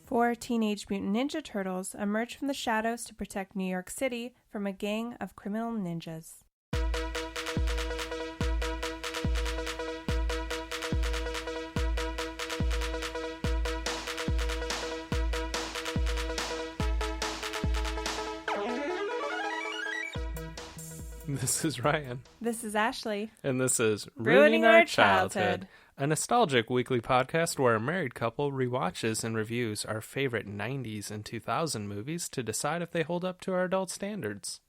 Four Teenage Mutant Ninja Turtles emerge from the shadows to protect New York City from a gang of criminal ninjas. This is Ryan. This is Ashley. And this is Ruining Our Childhood, a nostalgic weekly podcast where a married couple rewatches and reviews our favorite 90s and 2000 movies to decide if they hold up to our adult standards.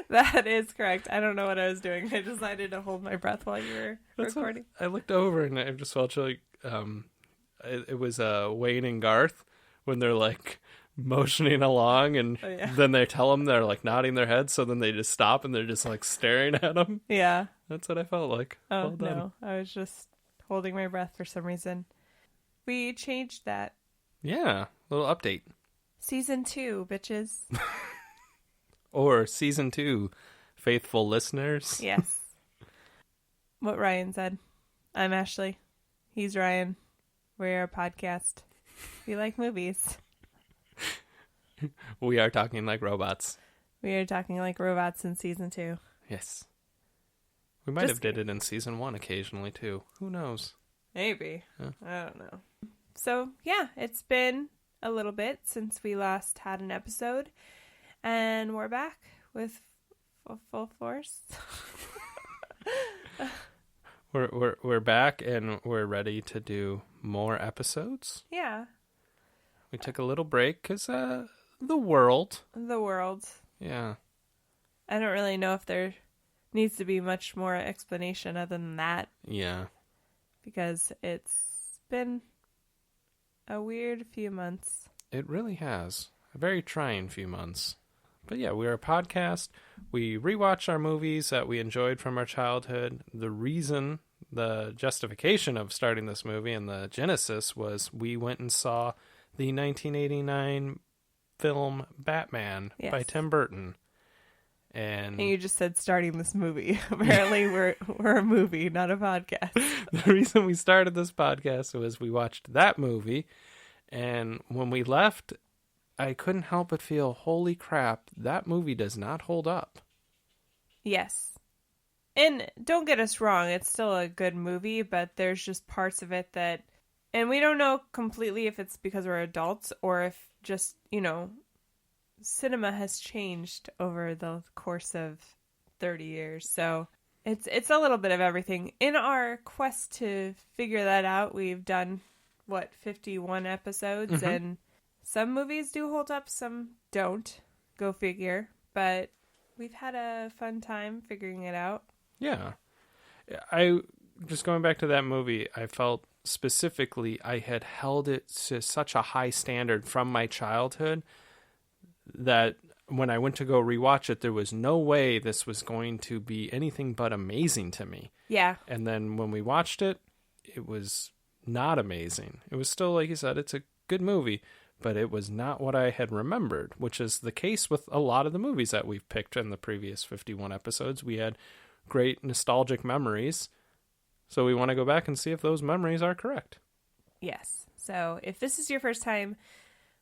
That is correct. I don't know what I was doing. I decided to hold my breath while you were recording. I looked over and I just felt like it was Wayne and Garth when they're like motioning along and then they tell them they're like nodding their heads, so then they just stop and they're just like staring at them. Yeah. That's what I felt like. Oh, no. I was just holding my breath for some reason. We changed that. Yeah. Little update. Season 2, bitches. Or Season 2, faithful listeners. Yes. What Ryan said. I'm Ashley. He's Ryan. We're a podcast. We like movies. We are talking like robots. We are talking like robots in Season 2. Yes. We might have did it in Season 1 occasionally, too. Who knows? Maybe. Yeah. I don't know. So, yeah, it's been a little bit since we last had an episode. And we're back with full force. We're back and we're ready to do more episodes. Yeah. We took a little break because the world. Yeah. I don't really know if there needs to be much more explanation other than that. Yeah. Because it's been a weird few months. It really has. A very trying few months. But yeah, we're a podcast. We rewatch our movies that we enjoyed from our childhood. The justification of starting this movie and the genesis was we went and saw the 1989 film Batman by Tim Burton. And you just said starting this movie. Apparently we're a movie, not a podcast. The reason we started this podcast was we watched that movie, and when we left, I couldn't help but feel, holy crap, that movie does not hold up. Yes. And don't get us wrong, it's still a good movie, but there's just parts of it that... And we don't know completely if it's because we're adults or if just, cinema has changed over the course of 30 years. So it's a little bit of everything. In our quest to figure that out, we've done, 51 episodes, mm-hmm. and some movies do hold up, some don't. Go figure. But we've had a fun time figuring it out. Yeah. Just going back to that movie, I felt specifically I had held it to such a high standard from my childhood that when I went to go rewatch it, there was no way this was going to be anything but amazing to me. Yeah. And then when we watched it, it was not amazing. It was still, like you said, it's a good movie, but it was not what I had remembered, which is the case with a lot of the movies that we've picked in the previous 51 episodes. We had great nostalgic memories, so we want to go back and see if those memories are correct. Yes. So if this is your first time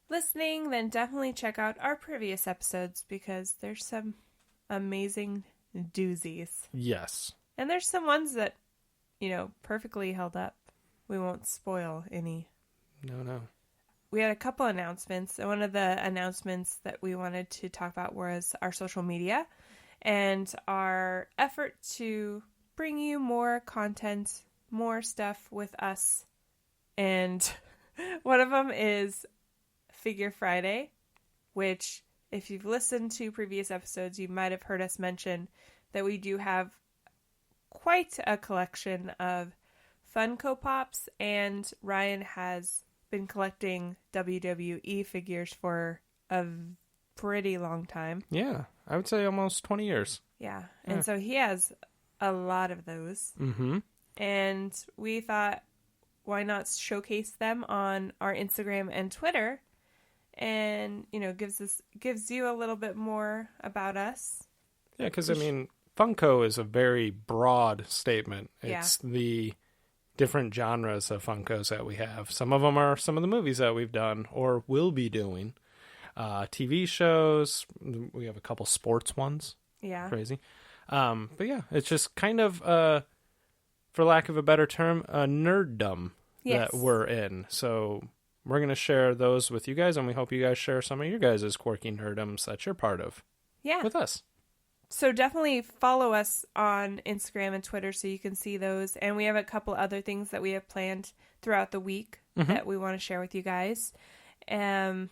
listening, then definitely check out our previous episodes because there's some amazing doozies. Yes. And there's some ones that, perfectly held up. We won't spoil any. No. We had a couple announcements. One of the announcements that we wanted to talk about was our social media and our effort to bring you more content, more stuff with us. And one of them is Figure Friday, which if you've listened to previous episodes, you might have heard us mention that we do have quite a collection of Funko Pops, and Ryan has been collecting WWE figures for a pretty long time. Yeah, I would say almost 20 years. Yeah, and so he has a lot of those. Mm-hmm. And we thought, why not showcase them on our Instagram and Twitter? And, gives you a little bit more about us. Yeah, because, Funko is a very broad statement. It's the different genres of Funkos that we have. Some of them are some of the movies that we've done or will be doing. TV shows. We have a couple sports ones. Yeah. Crazy. But yeah, it's just kind of, for lack of a better term, a nerddom that we're in. So we're going to share those with you guys, and we hope you guys share some of your guys' quirky nerddoms that you're part of with us. So definitely follow us on Instagram and Twitter so you can see those. And we have a couple other things that we have planned throughout the week that we want to share with you guys. And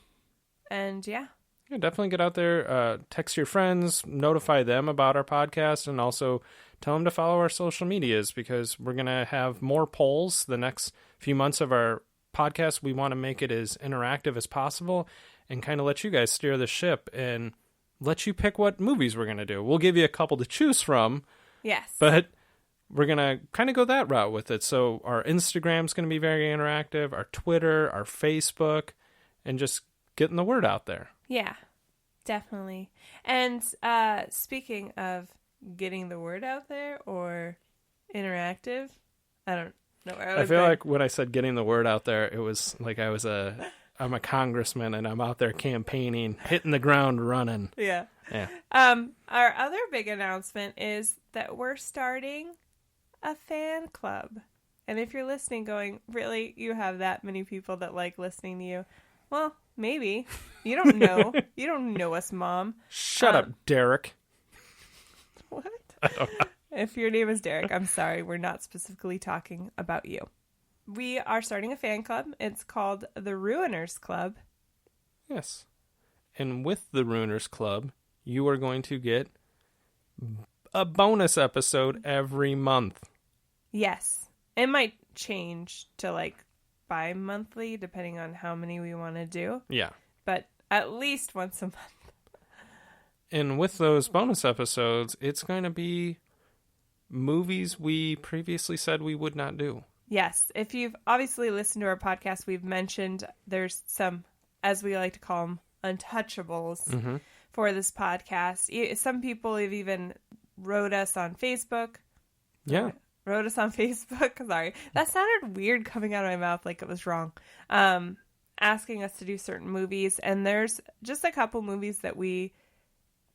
yeah, definitely get out there, text your friends, notify them about our podcast, and also tell them to follow our social medias because we're going to have more polls the next few months of our podcast. We want to make it as interactive as possible and kind of let you guys steer the ship and let you pick what movies we're going to do. We'll give you a couple to choose from. Yes. But we're going to kind of go that route with it. So our Instagram's going to be very interactive, our Twitter, our Facebook, and just getting the word out there. Yeah, definitely. And speaking of getting the word out there or interactive, I don't know where I feel like when I said getting the word out there, it was like I'm a congressman and I'm out there campaigning, hitting the ground running. Yeah. Yeah. Our other big announcement is that we're starting a fan club. And if you're listening going, really, you have that many people that like listening to you? Well, maybe. You don't know. You don't know us, Mom. Shut up, Derek. What? I don't know. If your name is Derek, I'm sorry. We're not specifically talking about you. We are starting a fan club. It's called the Ruiners Club. Yes. And with the Ruiners Club, you are going to get a bonus episode every month. Yes. It might change to like bi-monthly depending on how many we want to do. Yeah. But at least once a month. And with those bonus episodes, it's going to be movies we previously said we would not do. Yes. If you've obviously listened to our podcast, we've mentioned there's some, as we like to call them, untouchables for this podcast. Some people have even wrote us on Facebook. Yeah. Wrote us on Facebook. Sorry. That sounded weird coming out of my mouth like it was wrong. Asking us to do certain movies. And there's just a couple movies that we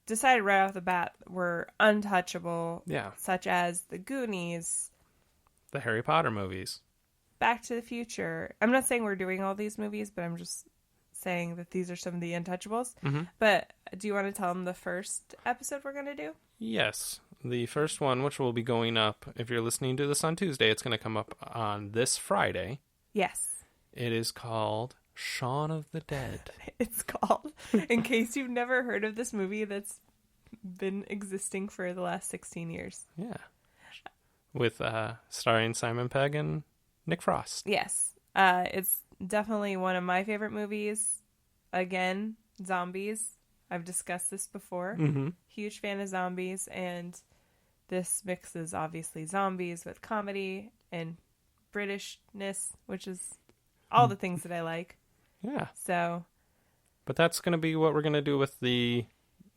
decided right off the bat were untouchable. Yeah. Such as The Goonies. The Harry Potter movies. Back to the Future. I'm not saying we're doing all these movies, but I'm just saying that these are some of the untouchables. But do you want to tell them the first episode we're going to do? Yes. The first one, which will be going up, if you're listening to this on Tuesday, it's going to come up on this Friday. Yes. It is called Shaun of the Dead. It's called, in case you've never heard of this movie that's been existing for the last 16 years. Yeah. With starring Simon Pegg and Nick Frost. Yes. It's definitely one of my favorite movies. Again, zombies. I've discussed this before. Huge fan of zombies, and this mixes obviously zombies with comedy and Britishness, which is all the things that I like. Yeah. So. But that's going to be what we're going to do with they're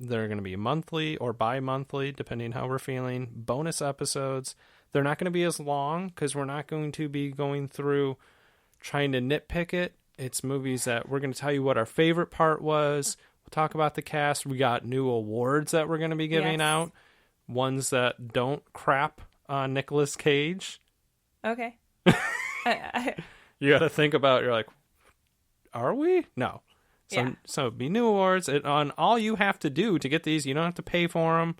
going to be monthly or bi-monthly, depending how we're feeling. Bonus episodes. They're not going to be as long because we're not going to be going through trying to nitpick it. It's movies that we're going to tell you what our favorite part was. We'll talk about the cast. We got new awards that we're going to be giving out. Ones that don't crap on Nicolas Cage. Okay. You got to think about, you're like, are we? No. So it'd be new awards. On all you have to do to get these, you don't have to pay for them,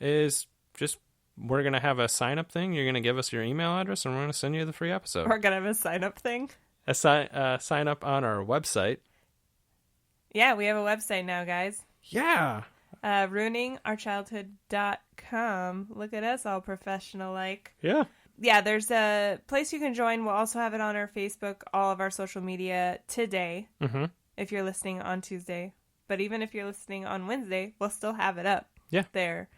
is just, we're going to have a sign-up thing. You're going to give us your email address, and we're going to send you the free episode. We're going to have a sign-up thing? A sign up on our website. Yeah, we have a website now, guys. Yeah. ruiningourchildhood.com. Look at us, all professional-like. Yeah. Yeah, there's a place you can join. We'll also have it on our Facebook, all of our social media today, if you're listening on Tuesday. But even if you're listening on Wednesday, we'll still have it up there.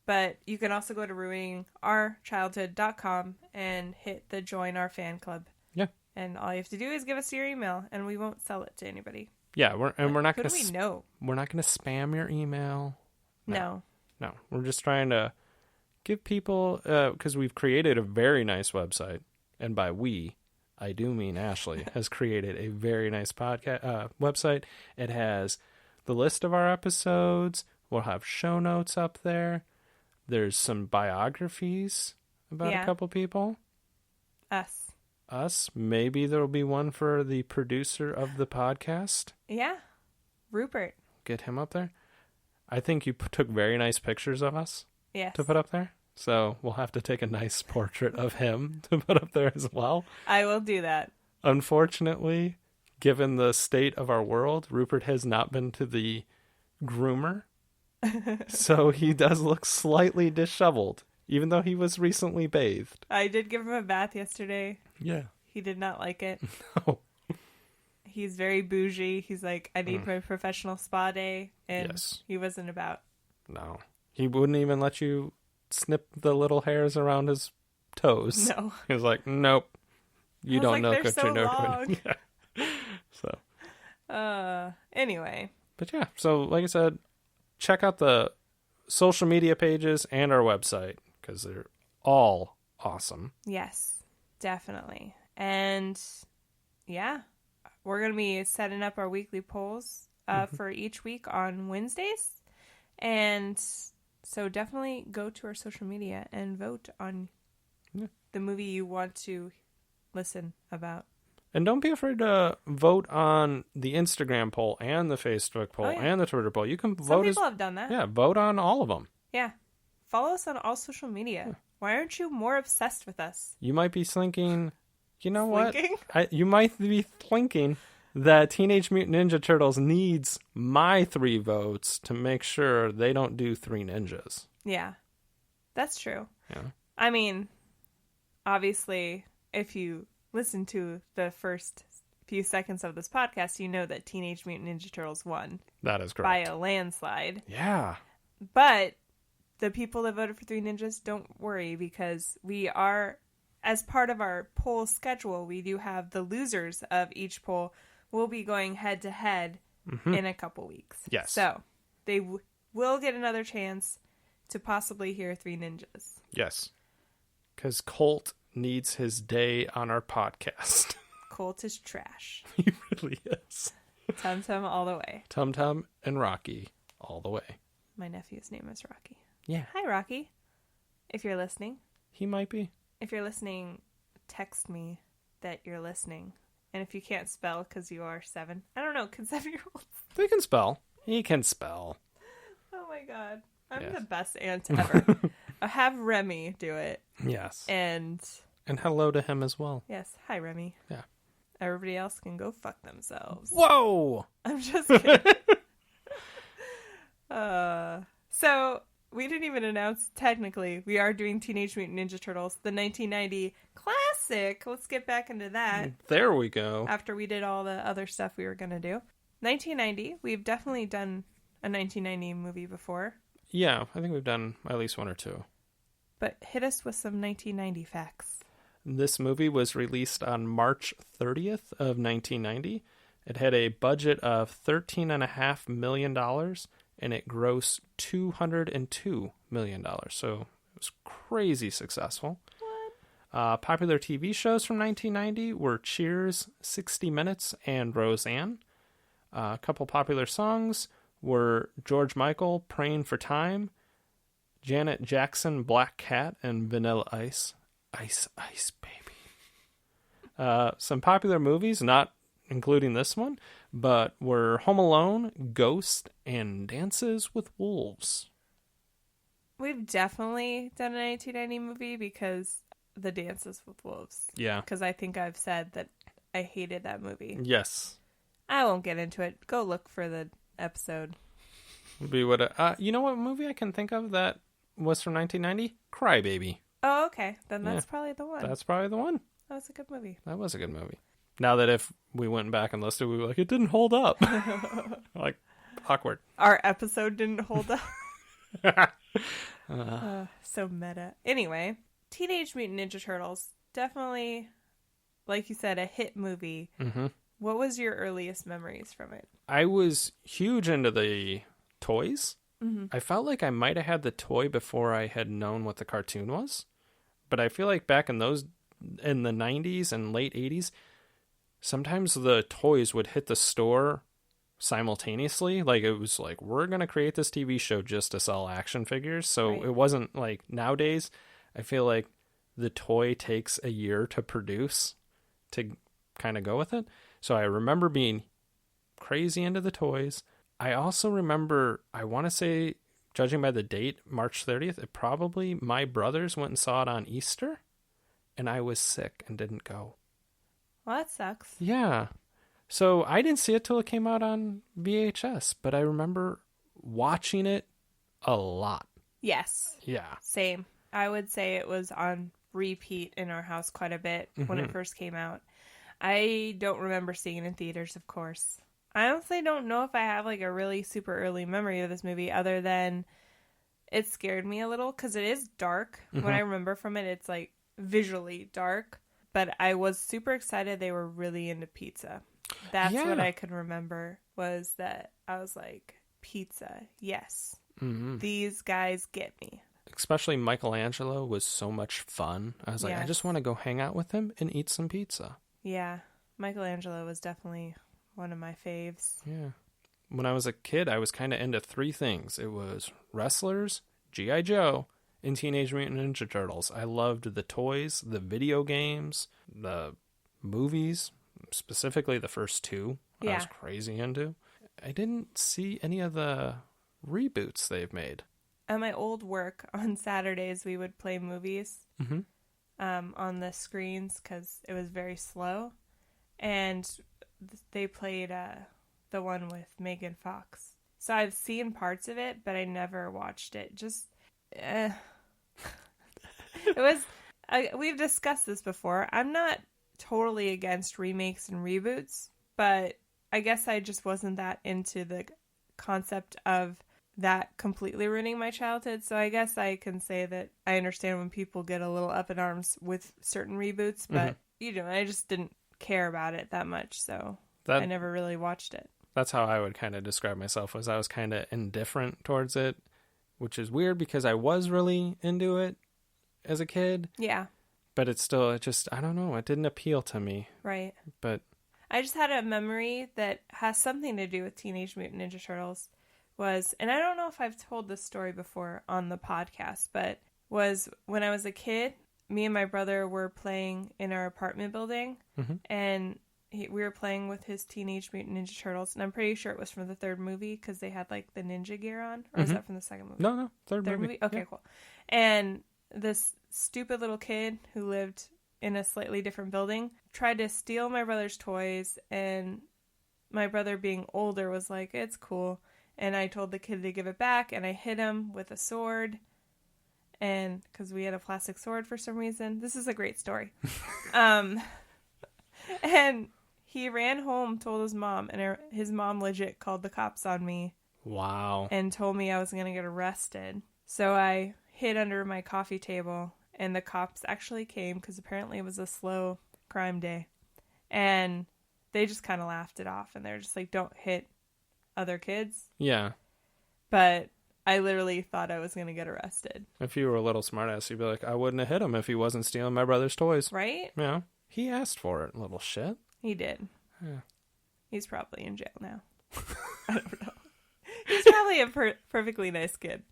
But you can also go to ruiningourchildhood.com and hit the join our fan club. Yeah. And all you have to do is give us your email, and we won't sell it to anybody. Yeah, we're not going to. Who do we know? We're not going to spam your email. No. We're just trying to give people, because we've created a very nice website. and by we, I do mean Ashley, has created a very nice podcast website. It has the list of our episodes. We'll have show notes up there. There's some biographies about a couple people. Us. Maybe there'll be one for the producer of the podcast. Yeah. Rupert. Get him up there. I think you took very nice pictures of us. Yes. To put up there. So we'll have to take a nice portrait of him to put up there as well. I will do that. Unfortunately, given the state of our world, Rupert has not been to the groomer. So he does look slightly disheveled, even though he was recently bathed. I did give him a bath yesterday. Yeah. He did not like it. No. He's very bougie. He's like, I need my professional spa day. And yes. He wasn't about. No. He wouldn't even let you snip the little hairs around his toes. No. He was like, nope. You don't know what you know. Long. Yeah. So. Anyway. But yeah, so like I said, check out the social media pages and our website because they're all awesome. Yes, definitely. And yeah, we're going to be setting up our weekly polls for each week on Wednesdays. And so definitely go to our social media and vote on the movie you want to listen about. And don't be afraid to vote on the Instagram poll and the Facebook poll and the Twitter poll. You can vote. Some people have done that. Yeah, vote on all of them. Yeah. Follow us on all social media. Yeah. Why aren't you more obsessed with us? You might be thinking, you know Slinking? what? You might be thinking that Teenage Mutant Ninja Turtles needs my 3 votes to make sure they don't do 3 ninjas. Yeah, that's true. Yeah. I mean, obviously, if you listen to the first few seconds of this podcast, you know that Teenage Mutant Ninja Turtles won. That is correct. By a landslide. Yeah. But the people that voted for 3 Ninjas, don't worry, because we are, as part of our poll schedule, we do have the losers of each poll will be going head to head in a couple weeks. Yes. So they will get another chance to possibly hear 3 Ninjas. Yes. Because Colt needs his day on our podcast. Colt is trash. He really is. Tum Tum all the way. Tum Tum and Rocky all the way. My nephew's name is Rocky. Yeah. Hi, Rocky. If you're listening. He might be. If you're listening, text me that you're listening. And if you can't spell because you are 7. I don't know, can 7-year-olds? They can spell. He can spell. Oh my god. I'm the best aunt ever. Have Remy do it. Yes. And hello to him as well. Yes. Hi, Remy. Yeah. Everybody else can go fuck themselves. Whoa! I'm just kidding. So, we didn't even announce, technically, we are doing Teenage Mutant Ninja Turtles, the 1990 classic. Let's get back into that. There we go. After we did all the other stuff we were going to do. 1990, we've definitely done a 1990 movie before. Yeah, I think we've done at least 1 or 2. But hit us with some 1990 facts. This movie was released on March 30th of 1990. It had a budget of $13.5 million, and it grossed $202 million. So it was crazy successful. What? Popular TV shows from 1990 were Cheers, 60 Minutes, and Roseanne. A couple popular songs were George Michael, Praying for Time, Janet Jackson, Black Cat, and Vanilla Ice. Ice, Ice, baby. Some popular movies, not including this one, but were Home Alone, Ghost, and Dances with Wolves. We've definitely done a 1990 movie because the Dances with Wolves. Yeah. Because I think I've said that I hated that movie. Yes. I won't get into it. Go look for the episode. Be what you know what movie I can think of that was from 1990? Crybaby. Oh, okay. Then that's probably the one. That's probably the one. That was a good movie. That was a good movie. Now that if we went back and listed, we were like, it didn't hold up. Like, awkward. Our episode didn't hold up. So meta. Anyway, Teenage Mutant Ninja Turtles. Definitely, like you said, a hit movie. Mm-hmm. What was your earliest memories from it? I was huge into the toys. Mm-hmm. I felt like I might have had the toy before I had known what the cartoon was. But I feel like back in those in the 90s and late 80s, sometimes the toys would hit the store simultaneously. Like, it was like, we're going to create this TV show just to sell action figures. So Right. it wasn't like nowadays, I feel like the toy takes a year to produce to kind of go with it. So I remember being crazy into the toys. I also remember, I want to say, judging by the date, March 30th, it probably, my brothers went and saw it on Easter, and I was sick and didn't go. Well, that sucks. Yeah. So I didn't see it till it came out on VHS, but I remember watching it a lot. Yes. Yeah. Same. I would say it was on repeat in our house quite a bit when it first came out. I don't remember seeing it in theaters, of course. I honestly don't know if I have like a really super early memory of this movie other than it scared me a little because it is dark. When I remember from it, it's like visually dark. But I was super excited they were really into pizza. That's what I could remember, was that I was like, pizza, yes. These guys get me. Especially Michelangelo was so much fun. I was like, I just want to go hang out with him and eat some pizza. Yeah, Michelangelo was definitely one of my faves. Yeah. When I was a kid, I was kind of into three things. It was wrestlers, G.I. Joe, and Teenage Mutant Ninja Turtles. I loved the toys, the video games, the movies, specifically the first two. I was crazy into. I didn't see any of the reboots they've made. At my old work, on Saturdays, we would play movies on the screens because it was very slow. And they played the one with Megan Fox. So I've seen parts of it, but I never watched it. Just, it was, we've discussed this before. I'm not totally against remakes and reboots, but I guess I just wasn't that into the concept of that completely ruining my childhood. So I guess I can say that I understand when people get a little up in arms with certain reboots, but I just didn't care about it that much, so I never really watched it. That's how I would kind of describe myself, was I was kind of indifferent towards it, which is weird because I was really into it as a kid. Yeah. But it's still, I don't know, it didn't appeal to me. Right. But I just had a memory that has something to do with Teenage Mutant Ninja Turtles, and I don't know if I've told this story before on the podcast, but was when I was a kid, me and my brother were playing in our apartment building, and we were playing with his Teenage Mutant Ninja Turtles, and I'm pretty sure it was from the third movie because they had like the ninja gear on, or is that from the second movie? No, third movie. Okay, cool. And this stupid little kid who lived in a slightly different building tried to steal my brother's toys, and my brother, being older, was like, it's cool. And I told the kid to give it back, and I hit him with a sword. And because we had a plastic sword for some reason. This is a great story. And he ran home, told his mom, and his mom legit called the cops on me. Wow. And told me I was going to get arrested. So I hid under my coffee table, and the cops actually came because apparently it was a slow crime day. And they just kind of laughed it off, and they're just like, don't hit other kids. Yeah. But I literally thought I was going to get arrested. If you were a little smartass, you'd be like, I wouldn't have hit him if he wasn't stealing my brother's toys. Right? Yeah. He asked for it, little shit. He did. Yeah. He's probably in jail now. I don't know. He's probably a perfectly nice kid.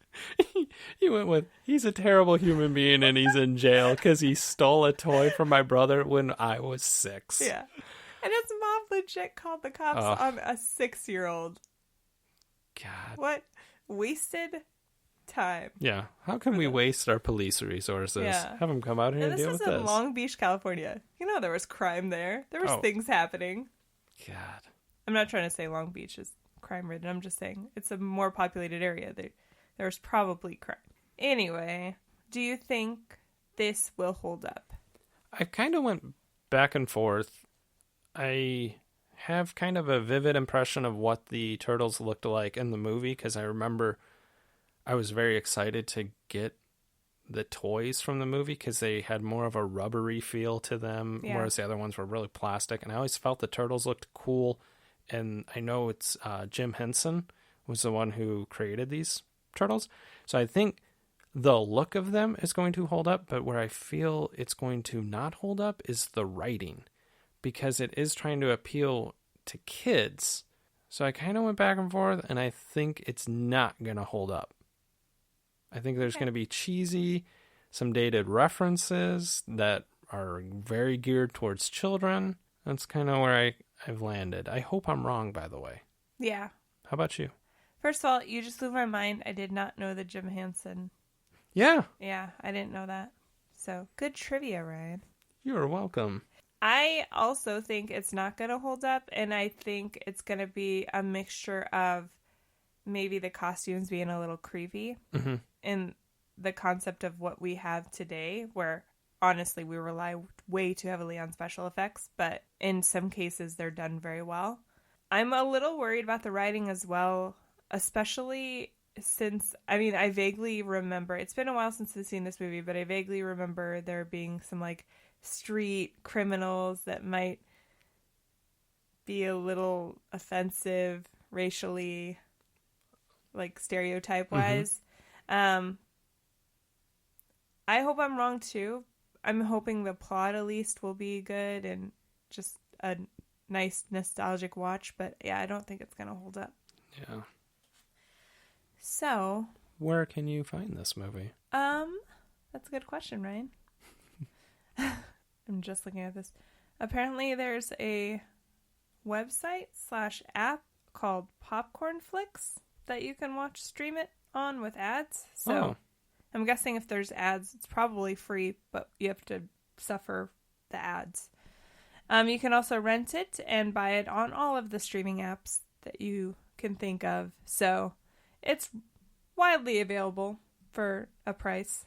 He went with, he's a terrible human being and he's in jail because he stole a toy from my brother when I was 6. Yeah. And his mom legit called the cops on a 6-year-old. God. What wasted time. Yeah. How can we waste our police resources? Yeah. Have them come out here and deal with this. This was in Long Beach, California. You know there was crime there. There was things happening. God. I'm not trying to say Long Beach is crime-ridden. I'm just saying it's a more populated area. There was probably crime. Anyway, do you think this will hold up? I kind of went back and forth. I have kind of a vivid impression of what the turtles looked like in the movie because I remember I was very excited to get the toys from the movie because they had more of a rubbery feel to them, whereas the other ones were really plastic. And I always felt the turtles looked cool. And I know it's Jim Henson was the one who created these turtles. So I think the look of them is going to hold up, but where I feel it's going to not hold up is the writing, because it is trying to appeal to kids. So I kind of went back and forth, and I think it's not going to hold up. I think there's going to be cheesy, some dated references that are very geared towards children. That's kind of where I've landed. I hope I'm wrong, by the way. Yeah. How about you? First of all, you just blew my mind. I did not know the Jim Henson. Yeah. Yeah, I didn't know that. So, good trivia, Ryan. You're welcome. I also think it's not going to hold up, and I think it's going to be a mixture of maybe the costumes being a little creepy and the concept of what we have today, where honestly we rely way too heavily on special effects, but in some cases they're done very well. I'm a little worried about the writing as well, especially since, I vaguely remember, it's been a while since I've seen this movie, but I vaguely remember there being some like street criminals that might be a little offensive racially, like stereotype wise. I hope I'm wrong too. I'm hoping the plot at least will be good and just a nice nostalgic watch, but yeah, I don't think it's gonna hold up. Yeah. So where can you find this movie? That's a good question, Ryan. I'm just looking at this. Apparently there's a website/app called Popcorn Flicks that you can stream it on with ads. So I'm guessing if there's ads, it's probably free, but you have to suffer the ads. You can also rent it and buy it on all of the streaming apps that you can think of. So it's widely available for a price.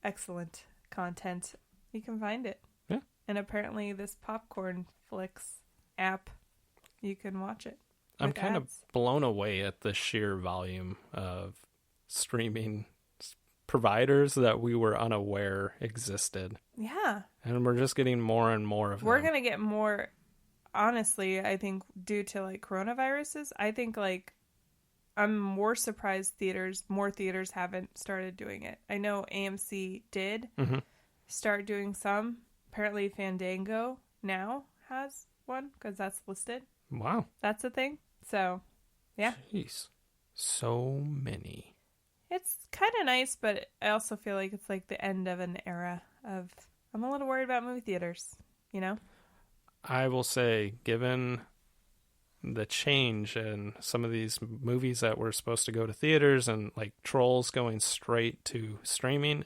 Excellent content. You can find it. Yeah. And apparently this Popcorn Flicks app, you can watch it. I'm kind of blown away at the sheer volume of streaming providers that we were unaware existed. Yeah. And we're just getting more and more of them. We're going to get more, honestly, I think, due to like coronaviruses. I think like I'm more surprised more theaters haven't started doing it. I know AMC did start doing some. Apparently Fandango now has one because that's listed. Wow. That's a thing. So, yeah. Jeez. So many. It's kind of nice, but I also feel like it's like the end of an era of... I'm a little worried about movie theaters, you know? I will say, given the change in some of these movies that were supposed to go to theaters and like Trolls going straight to streaming,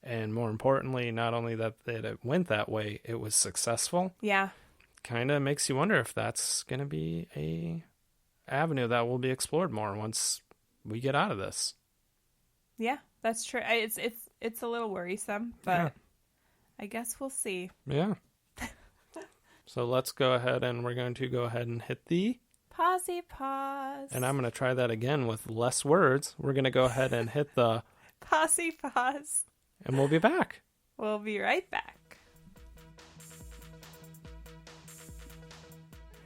and more importantly, not only that it went that way, it was successful. Yeah. Kind of makes you wonder if that's going to be a avenue that will be explored more once we get out of this. Yeah, that's true. It's a little worrisome, but I guess we'll see. Yeah. So let's go ahead and we're going to go ahead and hit the pausey pause. And I'm going to try that again with less words. We're going to go ahead and hit the pausey pause. And we'll be back. We'll be right back.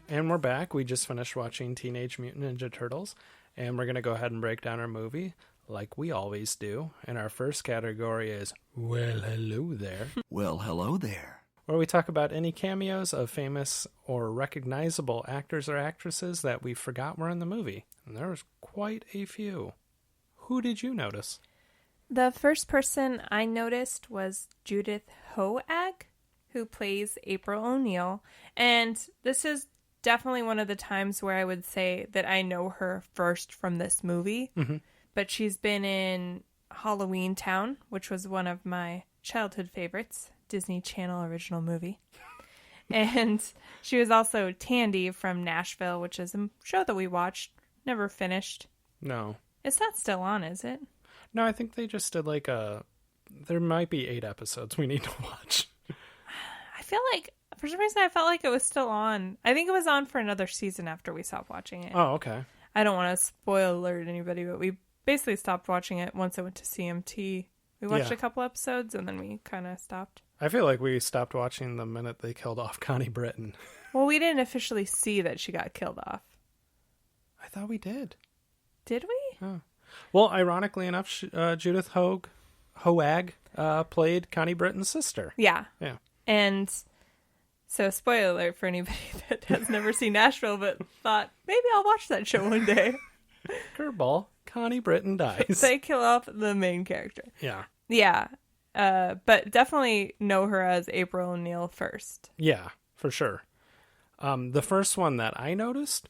And we're back. We just finished watching Teenage Mutant Ninja Turtles, and we're going to go ahead and break down our movie like we always do. And our first category is, well, hello there. Well, hello there. Where we talk about any cameos of famous or recognizable actors or actresses that we forgot were in the movie. And there was quite a few. Who did you notice? The first person I noticed was Judith Hoag, who plays April-O'Neil. And this is definitely one of the times where I would say that I know her first from this movie. Mm-hmm. But she's been in Halloween Town, which was one of my childhood favorites, Disney Channel original movie. And she was also Tandy from Nashville, which is a show that we watched, never finished. No. It's not still on, is it? No, I think they just did like there might be 8 episodes we need to watch. I feel like, for some reason, I felt like it was still on. I think it was on for another season after we stopped watching it. Oh, okay. I don't want to spoil alert anybody, but we basically stopped watching it once I went to CMT. We watched a couple episodes and then we kind of stopped. I feel like we stopped watching the minute they killed off Connie Britton. Well, we didn't officially see that she got killed off. I thought we did. Did we? Oh. Well, ironically enough, Judith Hoag played Connie Britton's sister. Yeah. Yeah. And so, spoiler alert for anybody that has never seen Nashville but thought, maybe I'll watch that show one day. Curveball, Connie Britton dies. They kill off the main character. Yeah. Yeah. But definitely know her as April O'Neil first. Yeah, for sure. The first one that I noticed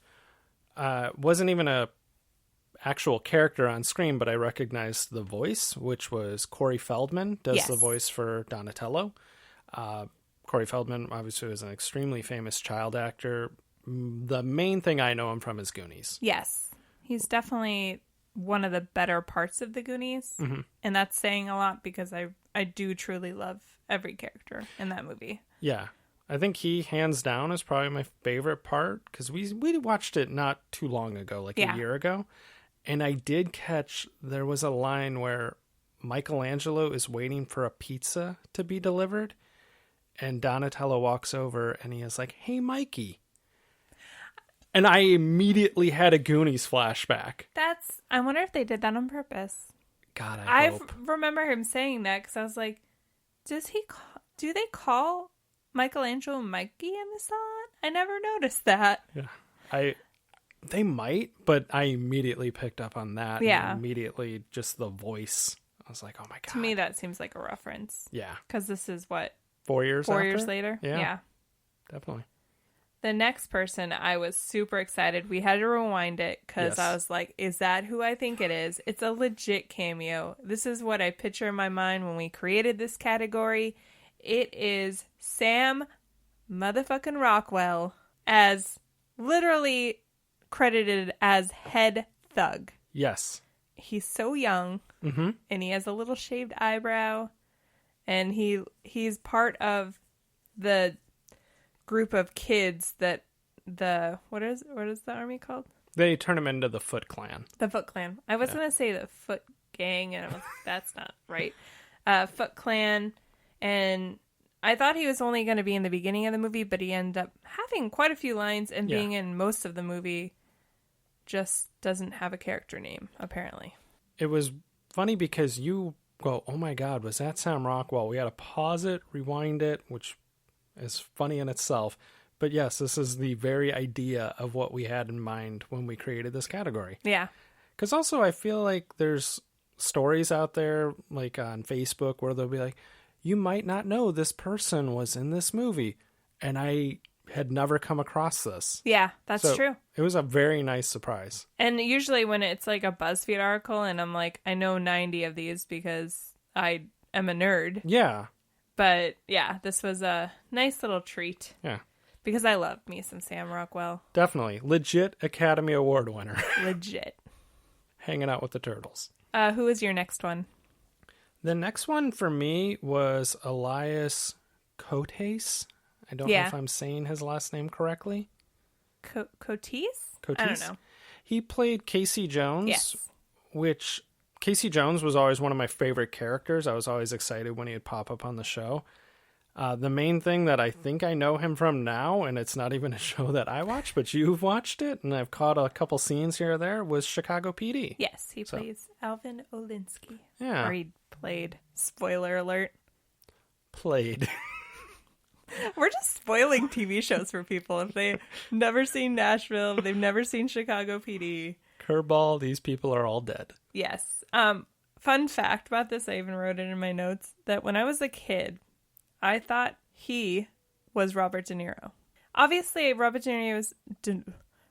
wasn't even a actual character on screen, but I recognized the voice, which was Corey Feldman, does the voice for Donatello. Corey Feldman obviously was an extremely famous child actor. The main thing I know him from is Goonies. Yes. He's definitely one of the better parts of the Goonies. Mm-hmm. And that's saying a lot because I do truly love every character in that movie. Yeah. I think he, hands down, is probably my favorite part because we watched it not too long ago, like a year ago. And I did catch there was a line where Michelangelo is waiting for a pizza to be delivered. And Donatello walks over and he is like, "Hey, Mikey." And I immediately had a Goonies flashback. I wonder if they did that on purpose. God, I hope. remember him saying that because I was like, do they call Michelangelo Mikey in this song? I never noticed that. Yeah. They might, but I immediately picked up on that. Yeah. And immediately just the voice. I was like, oh my God. To me, that seems like a reference. Yeah. Because this is what? 4 years Four after? years later? Yeah. Definitely. The next person, I was super excited. We had to rewind it because I was like, is that who I think it is? It's a legit cameo. This is what I picture in my mind when we created this category. It is Sam motherfucking Rockwell as literally credited as head thug. Yes. He's so young, and he has a little shaved eyebrow, and he's part of the group of kids that what is the army called? They turn him into the Foot Clan. The Foot Clan. I was going to say the Foot Gang, and that's not right. Foot Clan, and I thought he was only going to be in the beginning of the movie, but he ended up having quite a few lines and being in most of the movie. Just doesn't have a character name, apparently. It was funny because you go, oh my God, was that Sam Rockwell? We had to pause it, rewind it, which is funny in itself. But yes, this is the very idea of what we had in mind when we created this category. Yeah. Because also I feel like there's stories out there, like on Facebook, where they'll be like, you might not know this person was in this movie. And I had never come across this. Yeah, that's true. It was a very nice surprise. And usually when it's like a BuzzFeed article and I'm like, I know 90 of these because I am a nerd. Yeah. But yeah, this was a nice little treat. Yeah. Because I love me some Sam Rockwell. Definitely. Legit Academy Award winner. Legit. Hanging out with the turtles. Who is your next one? The next one for me was Elias Coates. I don't know if I'm saying his last name correctly. Coates? Coates? I don't know. He played Casey Jones, yes. Which Casey Jones was always one of my favorite characters. I was always excited when he would pop up on the show. The main thing that I think I know him from now, and it's not even a show that I watch, but you've watched it, and I've caught a couple scenes here or there, was Chicago PD. Yes, he plays Alvin Olinsky. Yeah. Or he played. Spoiler alert. Played. We're just spoiling TV shows for people. If they've never seen Nashville, they've never seen Chicago PD. Curveball, these people are all dead. Yes. Fun fact about this, I even wrote it in my notes, that when I was a kid, I thought he was Robert De Niro. Obviously, Robert De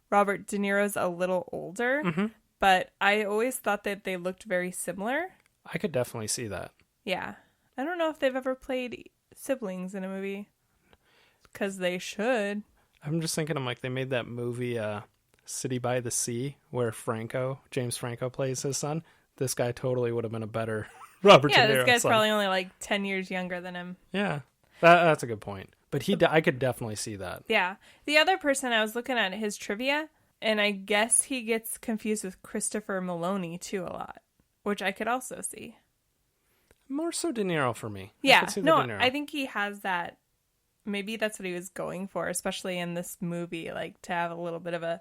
Niro's a little older, but I always thought that they looked very similar. I could definitely see that. Yeah. I don't know if they've ever played siblings in a movie. Because they should. I'm just thinking, they made that movie, City by the Sea, where James Franco plays his son. This guy totally would have been a better Robert De Niro. Yeah, this guy's probably only like 10 years younger than him. Yeah, that's a good point. But I could definitely see that. Yeah. The other person, I was looking at his trivia, and I guess he gets confused with Christopher Maloney, too, a lot. Which I could also see. More so De Niro for me. Yeah, no, I think he has that. Maybe that's what he was going for, especially in this movie, like to have a little bit of a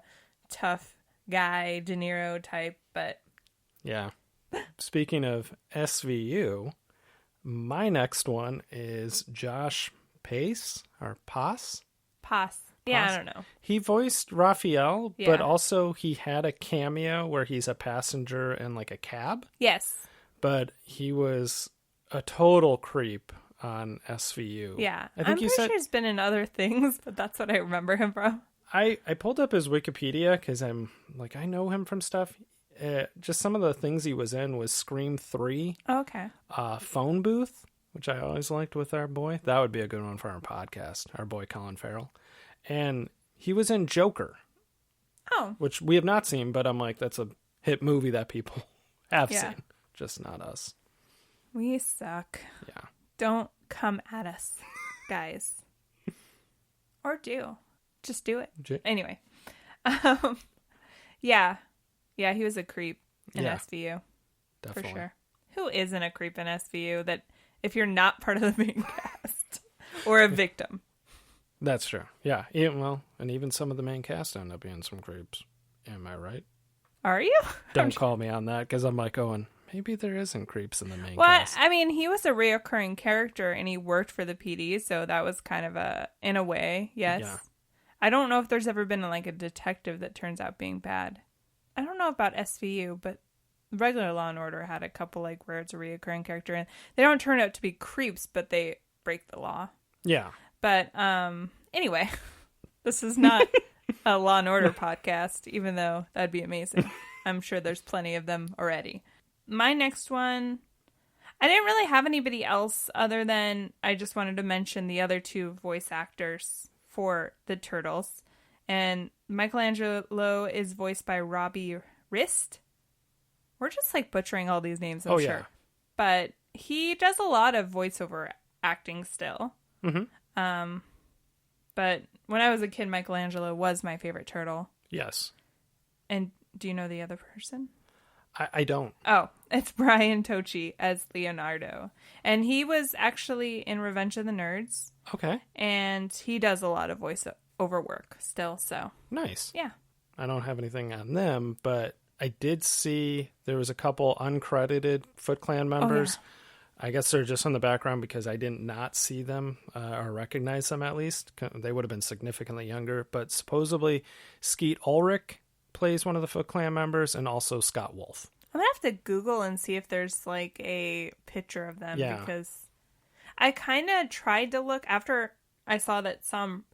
tough guy, De Niro type, but Yeah. Speaking of SVU, my next one is Josh Pace or Pass. Pass. Yeah, I don't know. He voiced Raphael, Yeah. but also he had a cameo where he's a passenger in like a cab. Yes. But he was a total creep on SVU. Yeah. I think I'm pretty sure he's been in other things, but that's what I remember him from. I pulled up his Wikipedia because I'm like, I know him from stuff. Just some of the things he was in was Scream 3. Oh, okay. Phone Booth, which I always liked with our boy. That would be a good one for our podcast, our boy Colin Farrell. And he was in Joker. Oh. Which we have not seen, but I'm like, that's a hit movie that people have seen. Just not us. We suck. Yeah. Don't come at us, guys. Or do. Just do it. Anyway. Yeah. Yeah, he was a creep in SVU. Definitely. For sure. Who isn't a creep in SVU that if you're not part of the main cast or a victim? That's true. Yeah. And even some of the main cast end up being some creeps. Am I right? Are you? Don't call me on that because I'm like going, maybe there isn't creeps in the main cast. I mean, he was a reoccurring character and he worked for the PD, so that was kind of in a way, yes. Yeah. I don't know if there's ever been like a detective that turns out being bad. I don't know about SVU, but regular Law and Order had a couple like where it's a reoccurring character and they don't turn out to be creeps, but they break the law. Yeah. But anyway, this is not a Law and Order podcast, even though that'd be amazing. I'm sure there's plenty of them already. My next one, I didn't really have anybody else other than I just wanted to mention the other two voice actors for the Turtles. And Michelangelo is voiced by Robbie Rist. We're just like butchering all these names, I'm sure. Yeah. But he does a lot of voiceover acting still. Mm-hmm. But when I was a kid, Michelangelo was my favorite turtle. Yes. And do you know the other person? I don't. Oh, it's Brian Tochi as Leonardo. And he was actually in Revenge of the Nerds. Okay. And he does a lot of voiceover work still, so. Nice. Yeah. I don't have anything on them, but I did see there was a couple uncredited Foot Clan members. Oh, yeah. I guess they're just in the background because I did not see them or recognize them at least. They would have been significantly younger. But supposedly Skeet Ulrich plays one of the Foot Clan members, and also Scott Wolf. I'm going to have to Google and see if there's like a picture of them because I kind of tried to look after I saw that Sam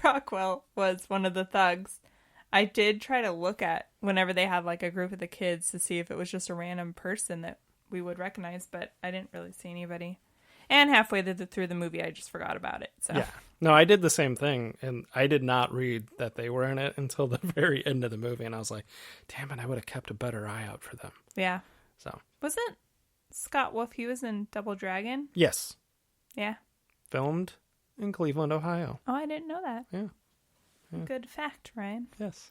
Rockwell was one of the thugs. I did try to look at whenever they had like a group of the kids to see if it was just a random person that we would recognize, but I didn't really see anybody. And halfway through the movie, I just forgot about it. So. Yeah. No, I did the same thing, and I did not read that they were in it until the very end of the movie, and I was like, damn it, I would have kept a better eye out for them. Yeah. So. Wasn't Scott Wolf, he was in Double Dragon? Yes. Yeah. Filmed in Cleveland, Ohio. Oh, I didn't know that. Yeah. Good fact, Ryan. Yes.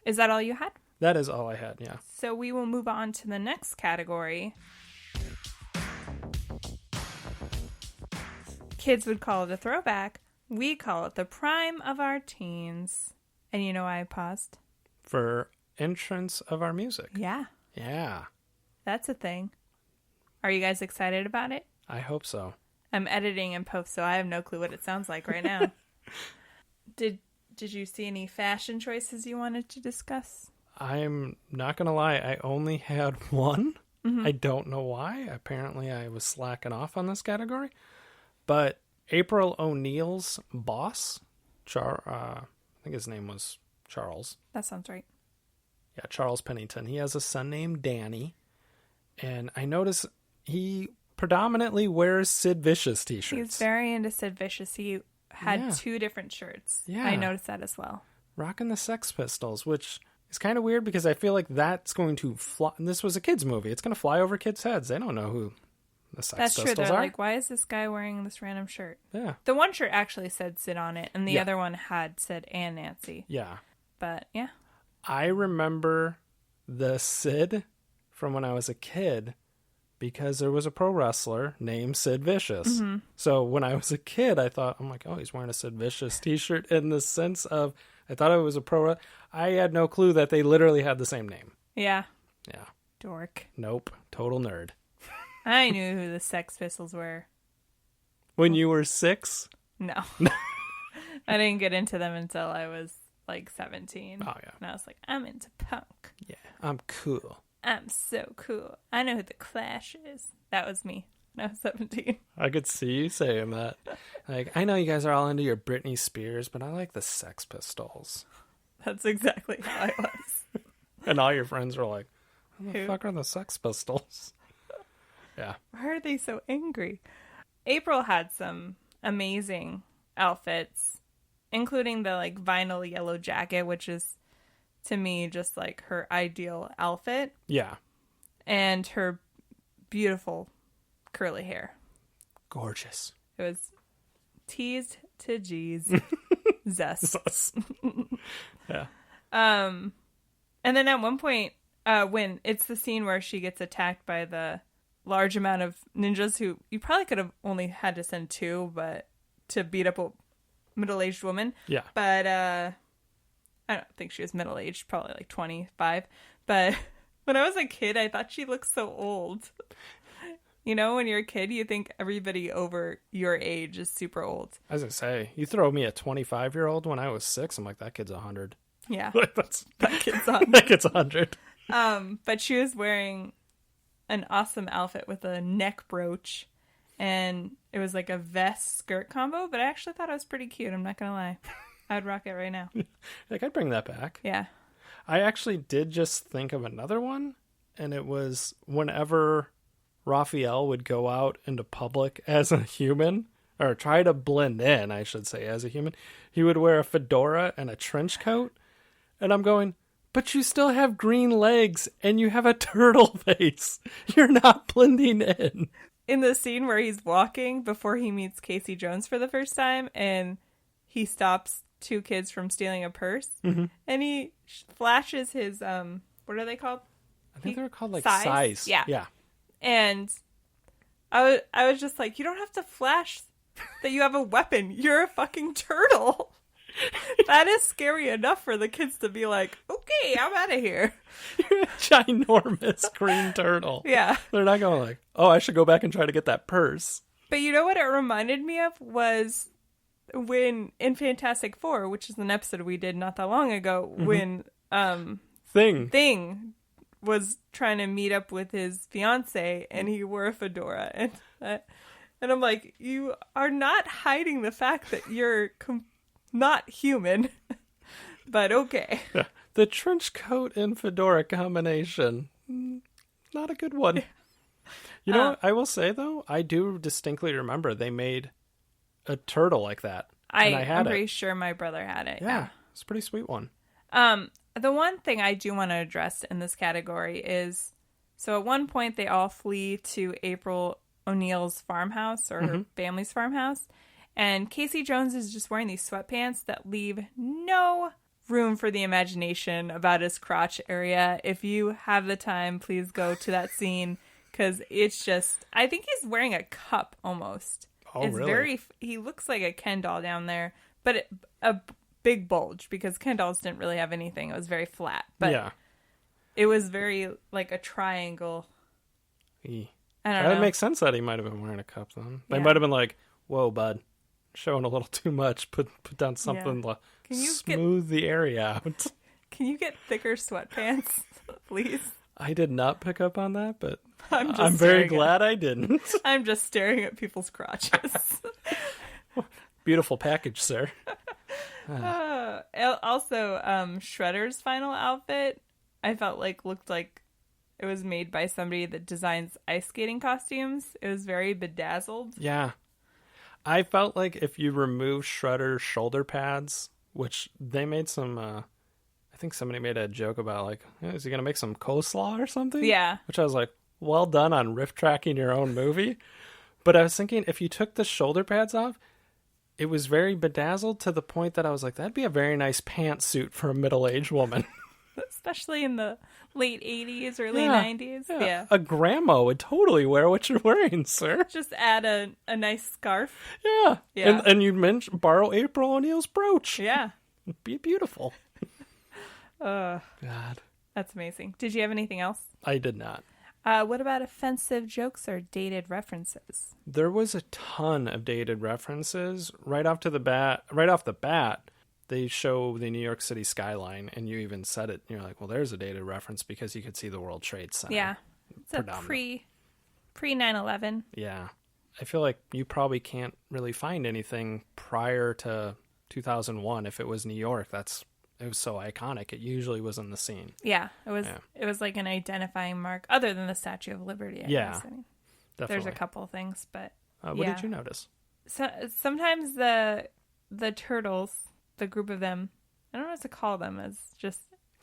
Is that all you had? That is all I had, yeah. So we will move on to the next category. Kids would call it a throwback. We call it the prime of our teens. And you know why I paused? For entrance of our music. Yeah. Yeah. That's a thing. Are you guys excited about it? I hope so. I'm editing and post, so I have no clue what it sounds like right now. Did you see any fashion choices you wanted to discuss? I'm not going to lie. I only had one. Mm-hmm. I don't know why. Apparently, I was slacking off on this category. But aprilo'neil's boss, I think his name was Charles. That sounds right. Yeah, Charles Pennington. He has a son named Danny. And I notice he predominantly wears Sid Vicious t-shirts. He's very into Sid Vicious. He had 2 different shirts. Yeah. I noticed that as well. Rocking the Sex Pistols, which is kind of weird because I feel like that's going to fly. This was a kid's movie. It's going to fly over kids' heads. They don't know who the Sex Pistols true. They're are. like, why is this guy wearing this random shirt? Yeah. The one shirt actually said Sid on it, and the other one had Sid and Nancy. Yeah. But, yeah. I remember the Sid from when I was a kid because there was a pro wrestler named Sid Vicious. So when I was a kid, I thought, I'm like, oh, he's wearing a Sid Vicious t-shirt, in the sense of, I thought it was a pro. I had no clue that they literally had the same name. Yeah. Yeah. Dork. Nope. Total nerd. I knew who the Sex Pistols were. When you were 6? No. I didn't get into them until I was like 17. Oh, yeah. And I was like, I'm into punk. Yeah. I'm cool. I'm so cool. I know who the Clash is. That was me when I was 17. I could see you saying that. Like, I know you guys are all into your Britney Spears, but I like the Sex Pistols. That's exactly how I was. And all your friends were like, who the fuck are the Sex Pistols? Yeah. Why are they so angry? April had some amazing outfits, including the like vinyl yellow jacket, which is to me just like her ideal outfit. Yeah. And her beautiful curly hair. Gorgeous. It was teased to G's. Zest. Yeah. And then at one point, when it's the scene where she gets attacked by the large amount of ninjas, who you probably could have only had to send 2, but to beat up a middle-aged woman. Yeah. But I don't think she was middle-aged, probably like 25. But when I was a kid, I thought she looked so old. You know, when you're a kid, you think everybody over your age is super old. As I say, you throw me a 25-year-old when I was 6, I'm like, that kid's 100. Yeah. That kid's on. That kid's 100. But she was wearing an awesome outfit with a neck brooch, and it was like a vest skirt combo, but I actually thought it was pretty cute. I'm not gonna lie. I would rock it right now. Like, I'd bring that back. Yeah. I actually did just think of another one, and it was whenever Raphael would go out into public as a human, or try to blend in, I should say, as a human, he would wear a fedora and a trench coat, and I'm going, but you still have green legs and you have a turtle face. You're not blending in. In the scene where he's walking before he meets Casey Jones for the first time, and he stops 2 kids from stealing a purse, and he flashes his, what are they called? I think they were called like size. size. Yeah. And I was just like, you don't have to flash that you have a weapon. You're a fucking turtle. That is scary enough for the kids to be like, okay, I'm out of here. You're a ginormous green turtle. Yeah. They're not going like, oh, I should go back and try to get that purse. But you know what it reminded me of was when in Fantastic Four, which is an episode we did not that long ago, when Thing was trying to meet up with his fiance, and he wore a fedora, and I'm like, you are not hiding the fact that you're not human, but okay. Yeah. The trench coat and fedora combination, not a good one. You know what I will say, though? I do distinctly remember they made a turtle like that. I'm pretty sure my brother had it. Yeah, it's a pretty sweet one. The one thing I do want to address in this category is, so at one point they all flee to April O'Neil's farmhouse, or her family's farmhouse, and Casey Jones is just wearing these sweatpants that leave no room for the imagination about his crotch area. If you have the time, please go to that scene, because it's just, I think he's wearing a cup almost. Oh, it's really? He looks like a Ken doll down there, but a big bulge, because Ken dolls didn't really have anything. It was very flat, but yeah. It was very like a triangle. I don't know. That makes sense that he might have been wearing a cup then. They might have been like, whoa, bud, showing a little too much. Put down something to smooth the area out. Can you get thicker sweatpants, please? I did not pick up on that, but I'm very glad I didn't. I'm just staring at people's crotches. Beautiful package, sir. Also, Shredder's final outfit, I felt like looked like it was made by somebody that designs ice skating costumes. It was very bedazzled. Yeah. I felt like if you remove Shredder's shoulder pads, which they made some, I think somebody made a joke about like, is he going to make some coleslaw or something? Yeah. Which I was like, well done on riff tracking your own movie. But I was thinking, if you took the shoulder pads off, it was very bedazzled to the point that I was like, that'd be a very nice pantsuit for a middle-aged woman. Especially in the late 80s, early 90s. Yeah. A grandma would totally wear what you're wearing, sir. Just add a nice scarf. Yeah. Yeah. And you'd borrow April O'Neil's brooch. Yeah. It'd be beautiful. God. That's amazing. Did you have anything else? I did not. What about offensive jokes or dated references? There was a ton of dated references right off the bat. They show the New York City skyline, and you even said it. You're like, well, there's a dated reference because you could see the World Trade Center. Yeah. It's a pre 9/11. Yeah. I feel like you probably can't really find anything prior to 2001. If it was New York, it was so iconic. It usually was in the scene. Yeah, it was like an identifying mark, other than the Statue of Liberty. I guess. I mean, definitely. There's a couple of things, but what did you notice? So sometimes the turtles, the group of them, I don't know what to call them as just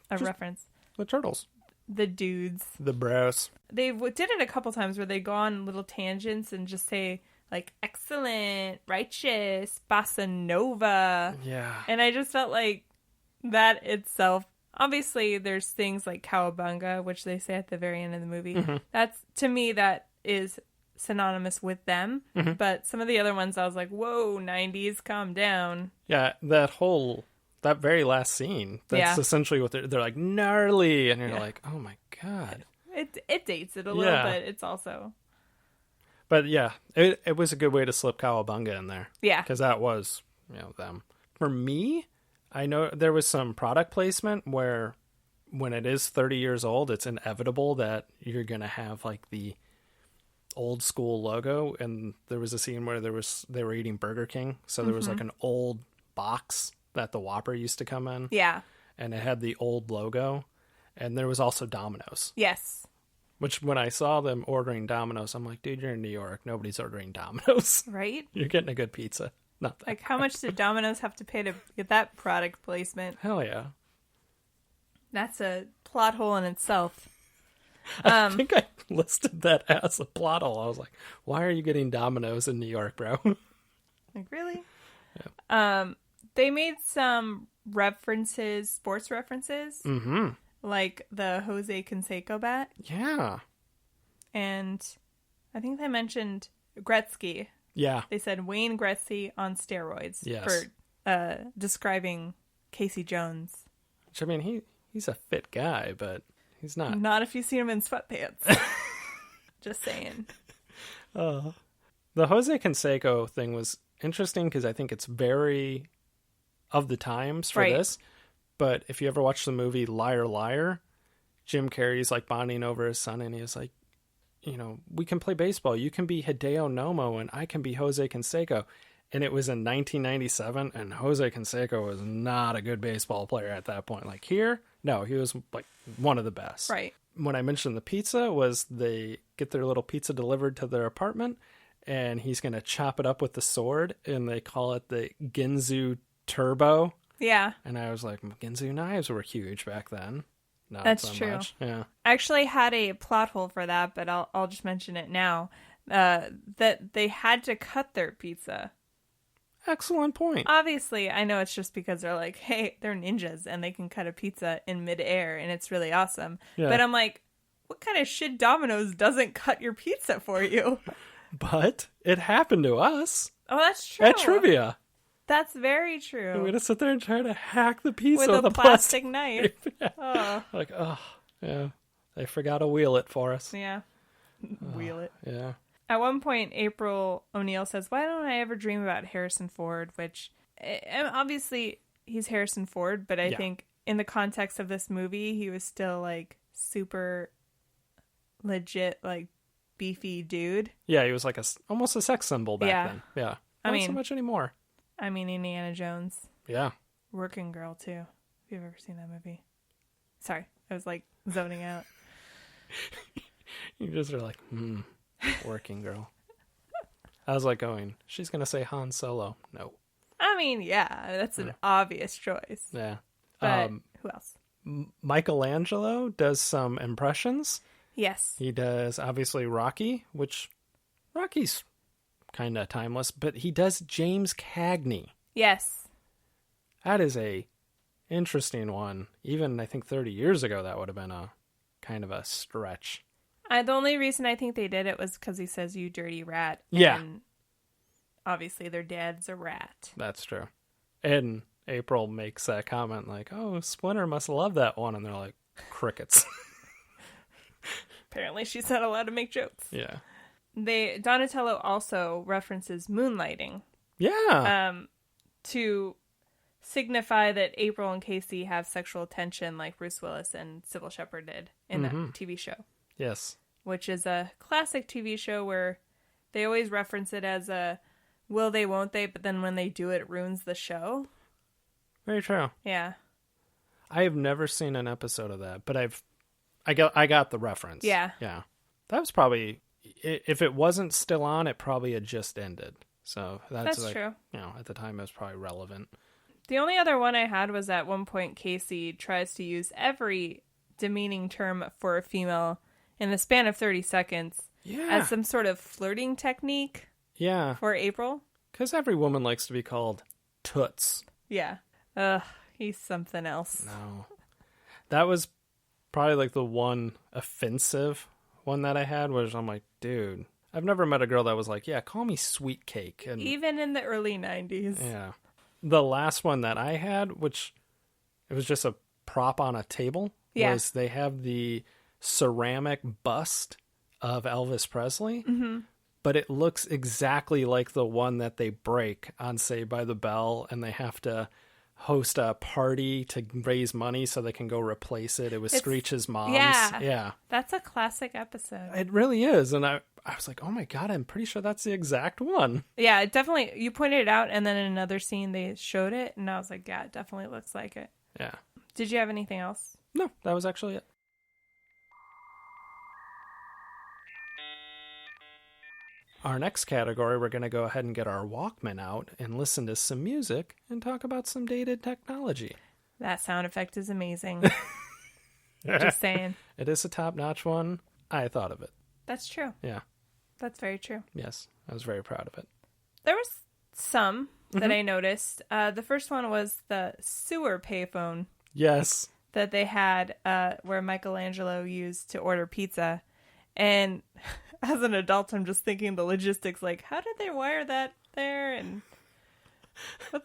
a reference. The turtles. The dudes. The bros. They did it a couple times where they go on little tangents and just say like excellent, righteous, bossa nova. Yeah. And I just felt like that itself, obviously there's things like cowabunga, which they say at the very end of the movie. Mm-hmm. That's, to me, that is synonymous with them. Mm-hmm. But some of the other ones I was like, whoa, 90s, calm down. Yeah, that very last scene, that's essentially what they're like, gnarly, and you're like, oh my god. It dates it a little bit. It's also... But yeah, it was a good way to slip cowabunga in there. Yeah. Because that was, them. For me, I know there was some product placement where when it is 30 years old, it's inevitable that you're going to have like the old school logo. And there was a scene where they were eating Burger King. So there was like an old box that the Whopper used to come in. Yeah. And it had the old logo. And there was also Domino's. Yes. Which when I saw them ordering Domino's, I'm like, dude, you're in New York. Nobody's ordering Domino's. Right? You're getting a good pizza. Not that. Like, how much did Domino's have to pay to get that product placement? Hell yeah. That's a plot hole in itself. I think I listed that as a plot hole. I was like, why are you getting Domino's in New York, bro? Like, really? Yeah. They made some references, sports references. Mm-hmm. Like the Jose Canseco bat. Yeah. And I think they mentioned Gretzky. Yeah. They said Wayne Gretzky on steroids yes. for describing Casey Jones. Which, I mean, he's a fit guy, but he's not. Not if you see him in sweatpants. Just saying. The Jose Canseco thing was interesting because I think it's very of the times for this. But if you ever watch the movie Liar Liar, Jim Carrey's like bonding over his son, and he's like, we can play baseball. You can be Hideo Nomo, and I can be Jose Canseco. And it was in 1997, and Jose Canseco was not a good baseball player at that point. Like here, no, he was like one of the best. Right. When I mentioned the pizza, was they get their little pizza delivered to their apartment, and he's going to chop it up with the sword, and they call it the Ginzu Turbo. Yeah. And I was like, Ginzu knives were huge back then. Not That's so true. Much. Yeah. I actually had a plot hole for that, but I'll just mention it now. That they had to cut their pizza. Excellent point. Obviously, I know it's just because they're like, hey, they're ninjas and they can cut a pizza in midair and it's really awesome. Yeah. But I'm like, what kind of shit Domino's doesn't cut your pizza for you? But it happened to us. Oh, that's true. At trivia. That's very true. I'm going to sit there and try to hack the pizza with a plastic knife. Yeah. Oh. Like, yeah. They forgot to wheel it for us. Yeah. Wheel it. Yeah. At one point, April O'Neil says, why don't I ever dream about Harrison Ford? Which, obviously, he's Harrison Ford, but I think in the context of this movie, he was still, like, super legit, like, beefy dude. Yeah, he was like almost a sex symbol back then. Yeah. Not so much anymore. I mean, Indiana Jones. Yeah. Working Girl, too. If you've ever seen that movie. Sorry, I was, like, zoning out. You just are like, Working Girl. I was like going, she's going to say Han Solo. No. I mean, yeah, that's an obvious choice. Yeah. But who else? Michelangelo does some impressions. Yes. He does, obviously, Rocky, which Rocky's kind of timeless, but he does James Cagney. Yes. That is a interesting one. Even, I think, 30 years ago, that would have been a kind of a stretch. The only reason I think they did it was because he says, "You dirty rat." Yeah. And obviously, their dad's a rat. That's true. And April makes that comment like, "Oh, Splinter must love that one." And they're like, crickets. Apparently, she's not allowed to make jokes. Yeah. Donatello also references moonlighting. Yeah. To signify that April and Casey have sexual tension like Bruce Willis and Sybil Shepherd did in that TV show. Yes. Which is a classic TV show where they always reference it as a will they, won't they, but then when they do it, it ruins the show. Very true. Yeah. I have never seen an episode of that, but I got the reference. Yeah. Yeah. That was probably, if it wasn't still on, it probably had just ended. So that's like, true. You know, at the time it was probably relevant. The only other one I had was at one point Casey tries to use every demeaning term for a female in the span of 30 seconds as some sort of flirting technique for April. Because every woman likes to be called toots. Yeah. He's something else. No. That was probably like the one offensive one that I had, was I'm like, dude, I've never met a girl that was like, yeah, call me sweet cake. And even in the early 90s. Yeah. The last one that I had, which it was just a prop on a table, was they have the ceramic bust of Elvis Presley, but it looks exactly like the one that they break on Saved by the Bell, and they have to host a party to raise money so they can go replace it. It was Screech's mom's. Yeah. That's a classic episode. It really is. And I was like, oh my God, I'm pretty sure that's the exact one. Yeah, it definitely, you pointed it out, and then in another scene they showed it, and I was like, yeah, it definitely looks like it. Yeah. Did you have anything else? No, that was actually it. Our next category, we're going to go ahead and get our Walkman out and listen to some music and talk about some dated technology. That sound effect is amazing. Just saying. It is a top-notch one. I thought of it. That's true. Yeah. That's very true. Yes, I was very proud of it. There was some that I noticed. The first one was the sewer payphone. Yes. That they had where Michelangelo used to order pizza. And as an adult, I'm just thinking the logistics, like, how did they wire that there? And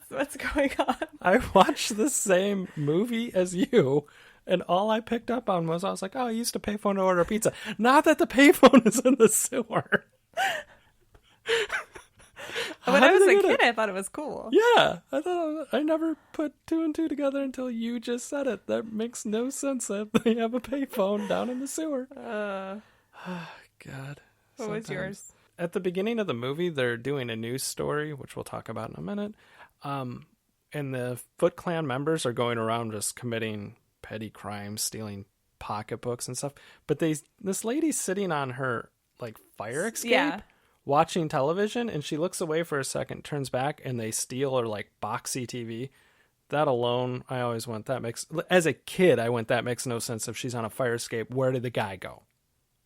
what's going on? I watched the same movie as you, and all I picked up on was, I was like, oh, I used a payphone to order pizza. Not that the payphone is in the sewer. When I was a kid, I thought it was cool. Yeah, I never put two and two together until you just said it. That makes no sense that they have a payphone down in the sewer. God. What was yours? At the beginning of the movie, they're doing a news story, which we'll talk about in a minute. And the Foot Clan members are going around just committing petty crimes, stealing pocketbooks and stuff. But this lady's sitting on her like fire escape, watching television, and she looks away for a second, turns back, and they steal her like boxy TV. That alone, I always went, as a kid, I went, that makes no sense. If she's on a fire escape, where did the guy go?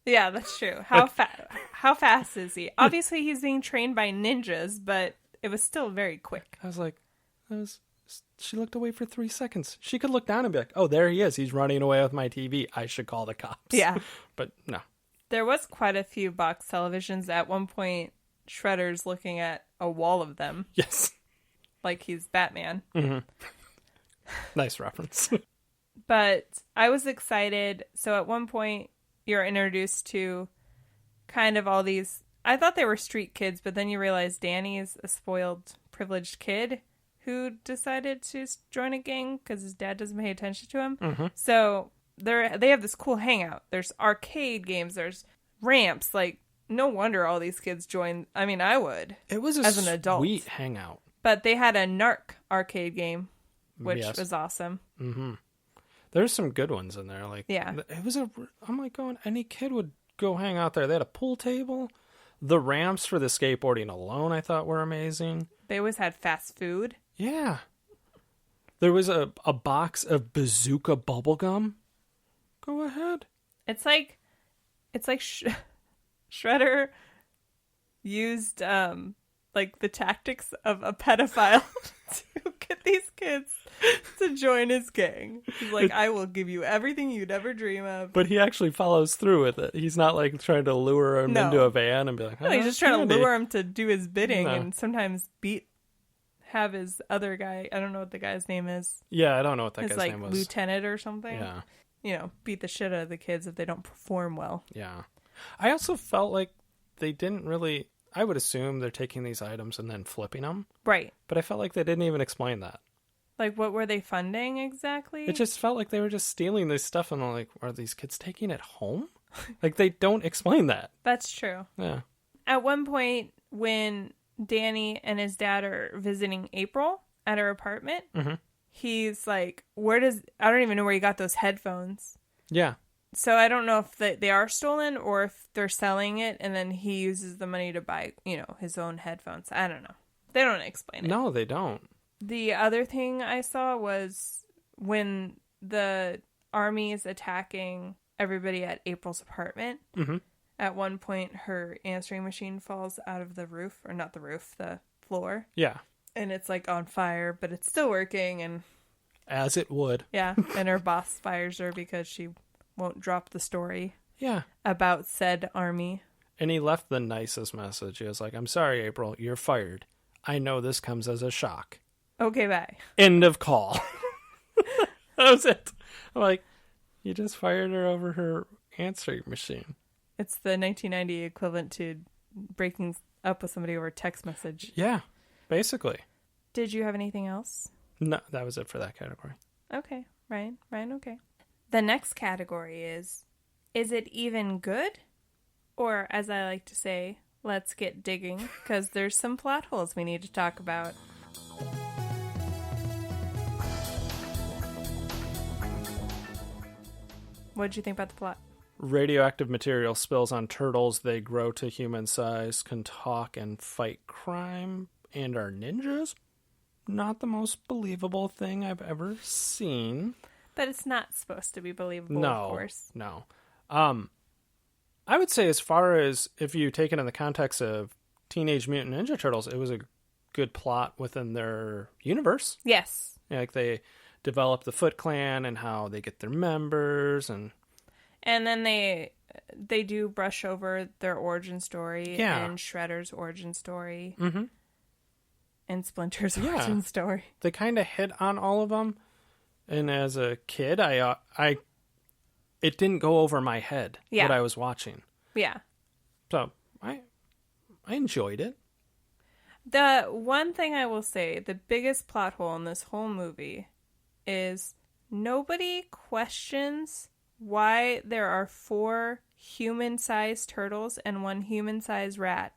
Yeah, that's true. How fast is he? Obviously, he's being trained by ninjas, but it was still very quick. I was like, she looked away for 3 seconds. She could look down and be like, oh, there he is. He's running away with my TV. I should call the cops. Yeah. But no. There was quite a few box televisions. At one point, Shredder's looking at a wall of them. Yes. Like he's Batman. Mm-hmm. Nice reference. But I was excited. So at one point, you're introduced to kind of all these, I thought they were street kids, but then you realize Danny is a spoiled, privileged kid who decided to join a gang because his dad doesn't pay attention to him. Mm-hmm. So they have this cool hangout. There's arcade games. There's ramps. Like, no wonder all these kids joined. I mean, I would. It was as an adult. Sweet hangout. But they had a Narc arcade game, which was awesome. Mm-hmm. There's some good ones in there. Like, yeah. I'm like going, any kid would go hang out there. They had a pool table. The ramps for the skateboarding alone, I thought, were amazing. They always had fast food. Yeah. There was a box of bazooka bubblegum. Go ahead. It's like Shredder used like the tactics of a pedophile to get these kids to join his gang. He's like, I will give you everything you'd ever dream of. But he actually follows through with it. He's not like trying to lure him into a van and be like, no, he's just trying to lure him to do his bidding No. and sometimes have his other guy, I don't know what the guy's name is. Yeah, I don't know what that his, guy's like, name was. lieutenant or something. Yeah. You know, beat the shit out of the kids if they don't perform well. Yeah. I also felt like they didn't really... I would assume they're taking these items and then flipping them. Right. But I felt like they didn't even explain that. Like, what were they funding exactly? It just felt like they were just stealing this stuff and like, are these kids taking it home? Like, they don't explain that. That's true. Yeah. At one point, when Danny and his dad are visiting April at her apartment, he's like, I don't even know where he got those headphones. Yeah. So I don't know if they are stolen or if they're selling it and then he uses the money to buy, his own headphones. I don't know. They don't explain it. No, they don't. The other thing I saw was when the army is attacking everybody at April's apartment. Mm-hmm. At one point, her answering machine falls out of the roof, or not the roof, the floor. Yeah. And it's like on fire, but it's still working. And as it would. Yeah. And her boss fires her because she won't drop the story. Yeah. About said army. And he left the nicest message. He was like, I'm sorry, April, you're fired. I know this comes as a shock. Okay, bye. End of call. That was it. I'm like, you just fired her over her answering machine. It's the 1990 equivalent to breaking up with somebody over text message. Yeah, basically. Did you have anything else? No, that was it for that category. Okay, Ryan, okay. The next category is it even good? Or, as I like to say, let's get digging, because there's some plot holes we need to talk about. What did you think about the plot? Radioactive material spills on turtles. They grow to human size, can talk and fight crime, and are ninjas. Not the most believable thing I've ever seen. But it's not supposed to be believable, no, of course. No. I would say as far as if you take it in the context of Teenage Mutant Ninja Turtles, it was a good plot within their universe. Yes. Like they develop the Foot Clan and how they get their members and then they do brush over their origin story and Shredder's origin story and Splinter's origin story. They kind of hit on all of them, and as a kid, it didn't go over my head what I was watching. Yeah. So I enjoyed it. The one thing I will say, the biggest plot hole in this whole movie is nobody questions why there are 4 human-sized turtles and 1 human-sized rat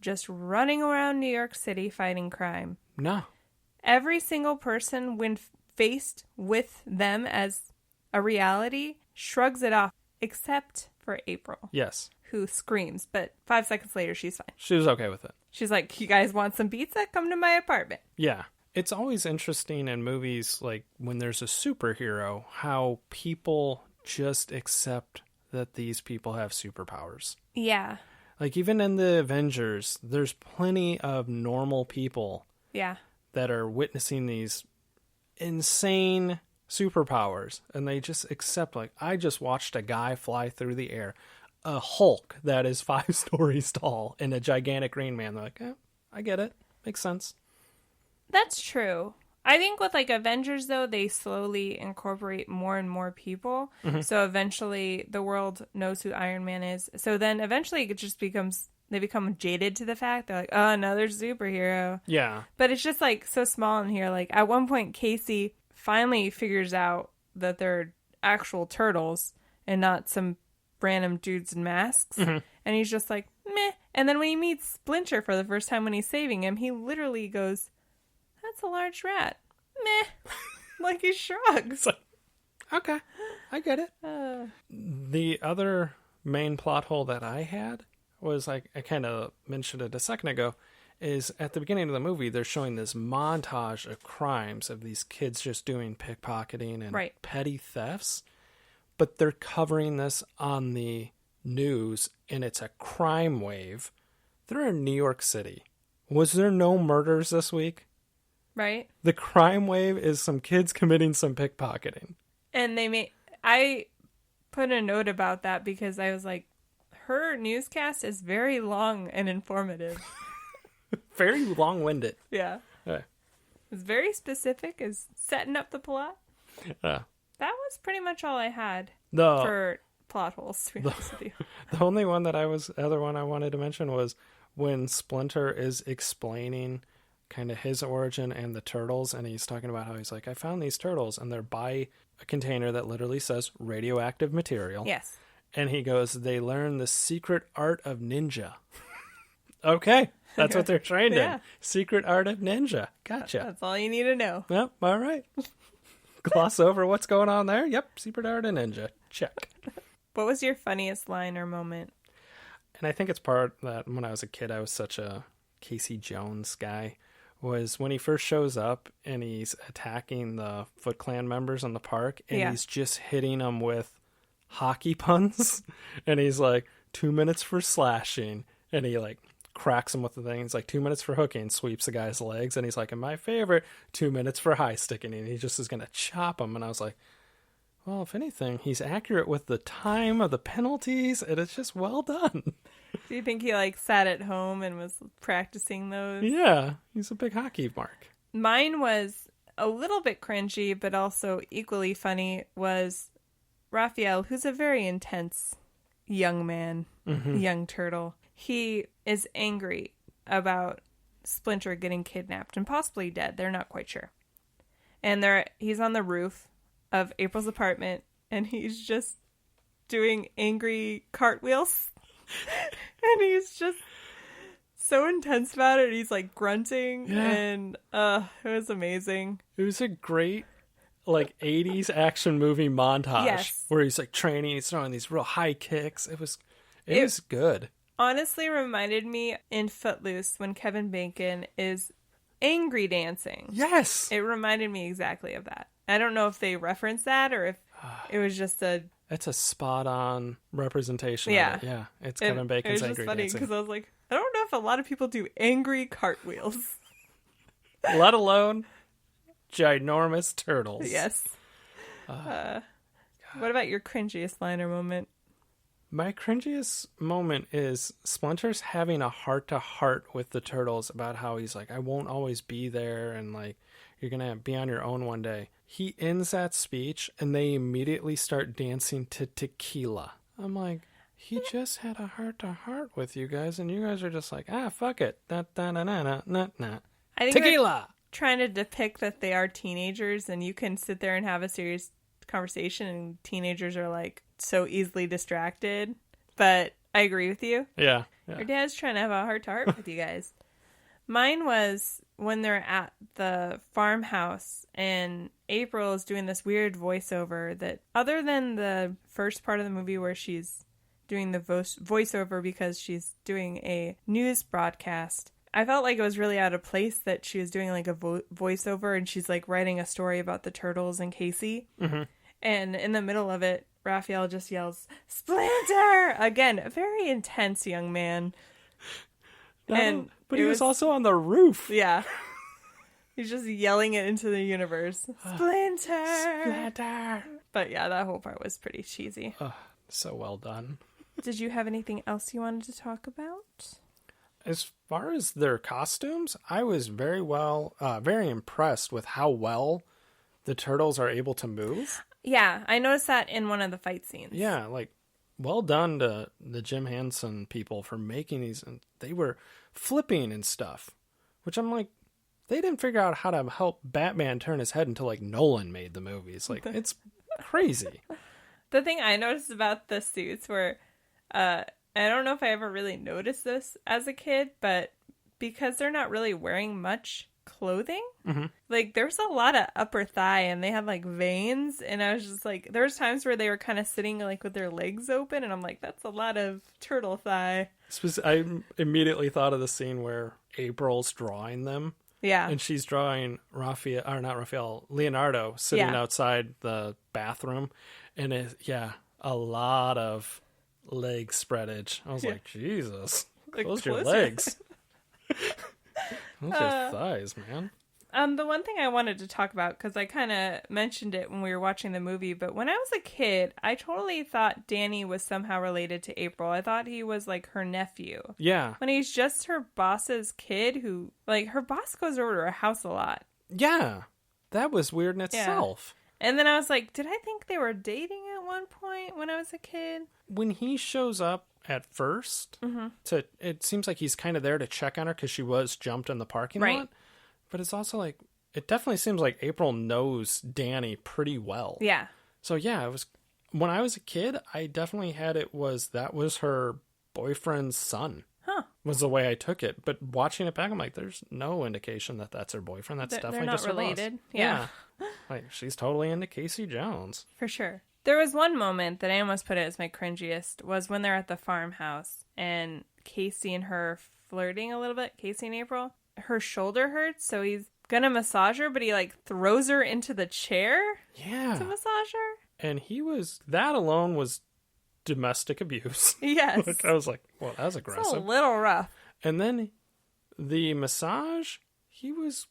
just running around New York City fighting crime. No. Every single person, when faced with them as a reality, shrugs it off, except for April. Yes. Who screams, but 5 seconds later, she's fine. She was okay with it. She's like, you guys want some pizza? Come to my apartment. Yeah. It's always interesting in movies, like when there's a superhero, how people just accept that these people have superpowers. Yeah. Like even in the Avengers, there's plenty of normal people that are witnessing these insane superpowers, and they just accept, like, I just watched a guy fly through the air, a Hulk that is 5 stories tall and a gigantic Green Man. They're like, I get it. Makes sense. That's true. I think with like Avengers though, they slowly incorporate more and more people. Mm-hmm. So eventually the world knows who Iron Man is. So then eventually it just they become jaded to the fact. They're like, oh, another superhero. Yeah. But it's just like so small in here. Like at one point Casey finally figures out that they're actual turtles and not some random dudes in masks. Mm-hmm. And he's just like, meh. And then when he meets Splinter for the first time when he's saving him, he literally goes, that's a large rat. Meh. Like he shrugs. Like, okay, I get it. The other main plot hole that I had was, like, I kind of mentioned it a second ago, is at the beginning of the movie, they're showing this montage of crimes of these kids just doing pickpocketing and petty thefts. But they're covering this on the news, and it's a crime wave. They're in New York City. Was there no murders this week? Right? The crime wave is some kids committing some pickpocketing. And I put a note about that because I was like, her newscast is very long and informative. Very long-winded. Yeah. It's very specific, is setting up the plot. That was pretty much all I had for plot holes, to be honest with you. The only one other one I wanted to mention was when Splinter is explaining kind of his origin and the turtles, and he's talking about how he's like, I found these turtles, and they're by a container that literally says radioactive material. Yes. And he goes, they learn the secret art of ninja. Okay. That's what they're trained in. Secret art of ninja. Gotcha. That's all you need to know. Yep. All right. Gloss over what's going on there. Yep. Secret art of ninja. Check. What was your funniest line or moment? And I think it's part that when I was a kid, I was such a Casey Jones guy, was when he first shows up and he's attacking the Foot Clan members in the park, and he's just hitting them with hockey puns. And he's like, 2 minutes for slashing. And he like cracks him with the thing. He's like, 2 minutes for hooking, sweeps the guy's legs. And he's like, and my favorite, 2 minutes for high sticking. And he just is going to chop him. And I was like, well, if anything, he's accurate with the time of the penalties. And it's just well done. Do you think he like sat at home and was practicing those? Yeah, he's a big hockey mark. Mine was a little bit cringy, but also equally funny, was Raphael, who's a very intense young man, young turtle. He is angry about Splinter getting kidnapped and possibly dead. They're not quite sure. And he's on the roof of April's apartment, and he's just doing angry cartwheels. And he's just so intense about it. He's like grunting, and it was amazing. It was a great like 80s action movie montage where he's like training, he's throwing these real high kicks. It was good. Honestly reminded me in Footloose when Kevin Bacon is angry dancing. Yes. It reminded me exactly of that. I don't know if they referenced that or if it was just It's a spot-on representation of it. Yeah, it's Kevin Bacon's angry dancing. It was just funny because I was like, I don't know if a lot of people do angry cartwheels. Let alone ginormous turtles. Yes. What about your cringiest line or moment? My cringiest moment is Splinter's having a heart-to-heart with the turtles about how he's like, I won't always be there, and like, you're going to be on your own one day. He ends that speech, and they immediately start dancing to Tequila. I'm like, he just had a heart-to-heart with you guys, and you guys are just like, fuck it. Tequila! I think they're trying to depict that they are teenagers, and you can sit there and have a serious conversation, and teenagers are like so easily distracted. But I agree with you. Yeah. Your dad's trying to have a heart-to-heart with you guys. Mine was when they're at the farmhouse and April is doing this weird voiceover that, other than the first part of the movie where she's doing the voiceover because she's doing a news broadcast, I felt like it was really out of place that she was doing like a voiceover and she's like writing a story about the turtles and Casey. Mm-hmm. And in the middle of it, Raphael just yells, Splinter! Again, a very intense young man. But he was also on the roof. Yeah. He's just yelling it into the universe. Splinter! Splinter! But yeah, that whole part was pretty cheesy. So well done. Did you have anything else you wanted to talk about? As far as their costumes, I was very impressed with how well the turtles are able to move. Yeah, I noticed that in one of the fight scenes. Yeah, like, well done to the Jim Henson people for making these. And they were flipping and stuff, which I'm like, they didn't figure out how to help Batman turn his head until, like, Nolan made the movies. Like, it's crazy. The thing I noticed about the suits were, I don't know if I ever really noticed this as a kid, but because they're not really wearing much clothing, like, there's a lot of upper thigh, and they had, like, veins, and I was just like, there was times where they were kind of sitting, like, with their legs open, and I'm like, that's a lot of turtle thigh. I immediately thought of the scene where April's drawing them. Yeah. And she's drawing Leonardo sitting outside the bathroom. And a lot of leg spreadage. I was like, Jesus, close your legs. Close your thighs, man. The one thing I wanted to talk about, because I kind of mentioned it when we were watching the movie, but when I was a kid, I totally thought Danny was somehow related to April. I thought he was like her nephew. Yeah. When he's just her boss's kid who, like, her boss goes over to her house a lot. Yeah. That was weird in itself. Yeah. And then I was like, did I think they were dating at one point when I was a kid? When he shows up at first, it seems like he's kind of there to check on her because she was jumped in the parking lot. But it's also like, it definitely seems like April knows Danny pretty well. Yeah. So yeah, it was, when I was a kid, I definitely had that was her boyfriend's son. Huh. Was the way I took it. But watching it back, I'm like, there's no indication that that's her boyfriend. That's definitely just her boss. They're not related. Yeah. Like, she's totally into Casey Jones. For sure. There was one moment that I almost put it as my cringiest, was when they're at the farmhouse and Casey and her flirting a little bit, Casey and April. Her shoulder hurts, so he's gonna massage her, but he like throws her into the chair to massage her. And that alone was domestic abuse. Yes. Like, I was like, well, that was aggressive. It's a little rough. And then the massage, he was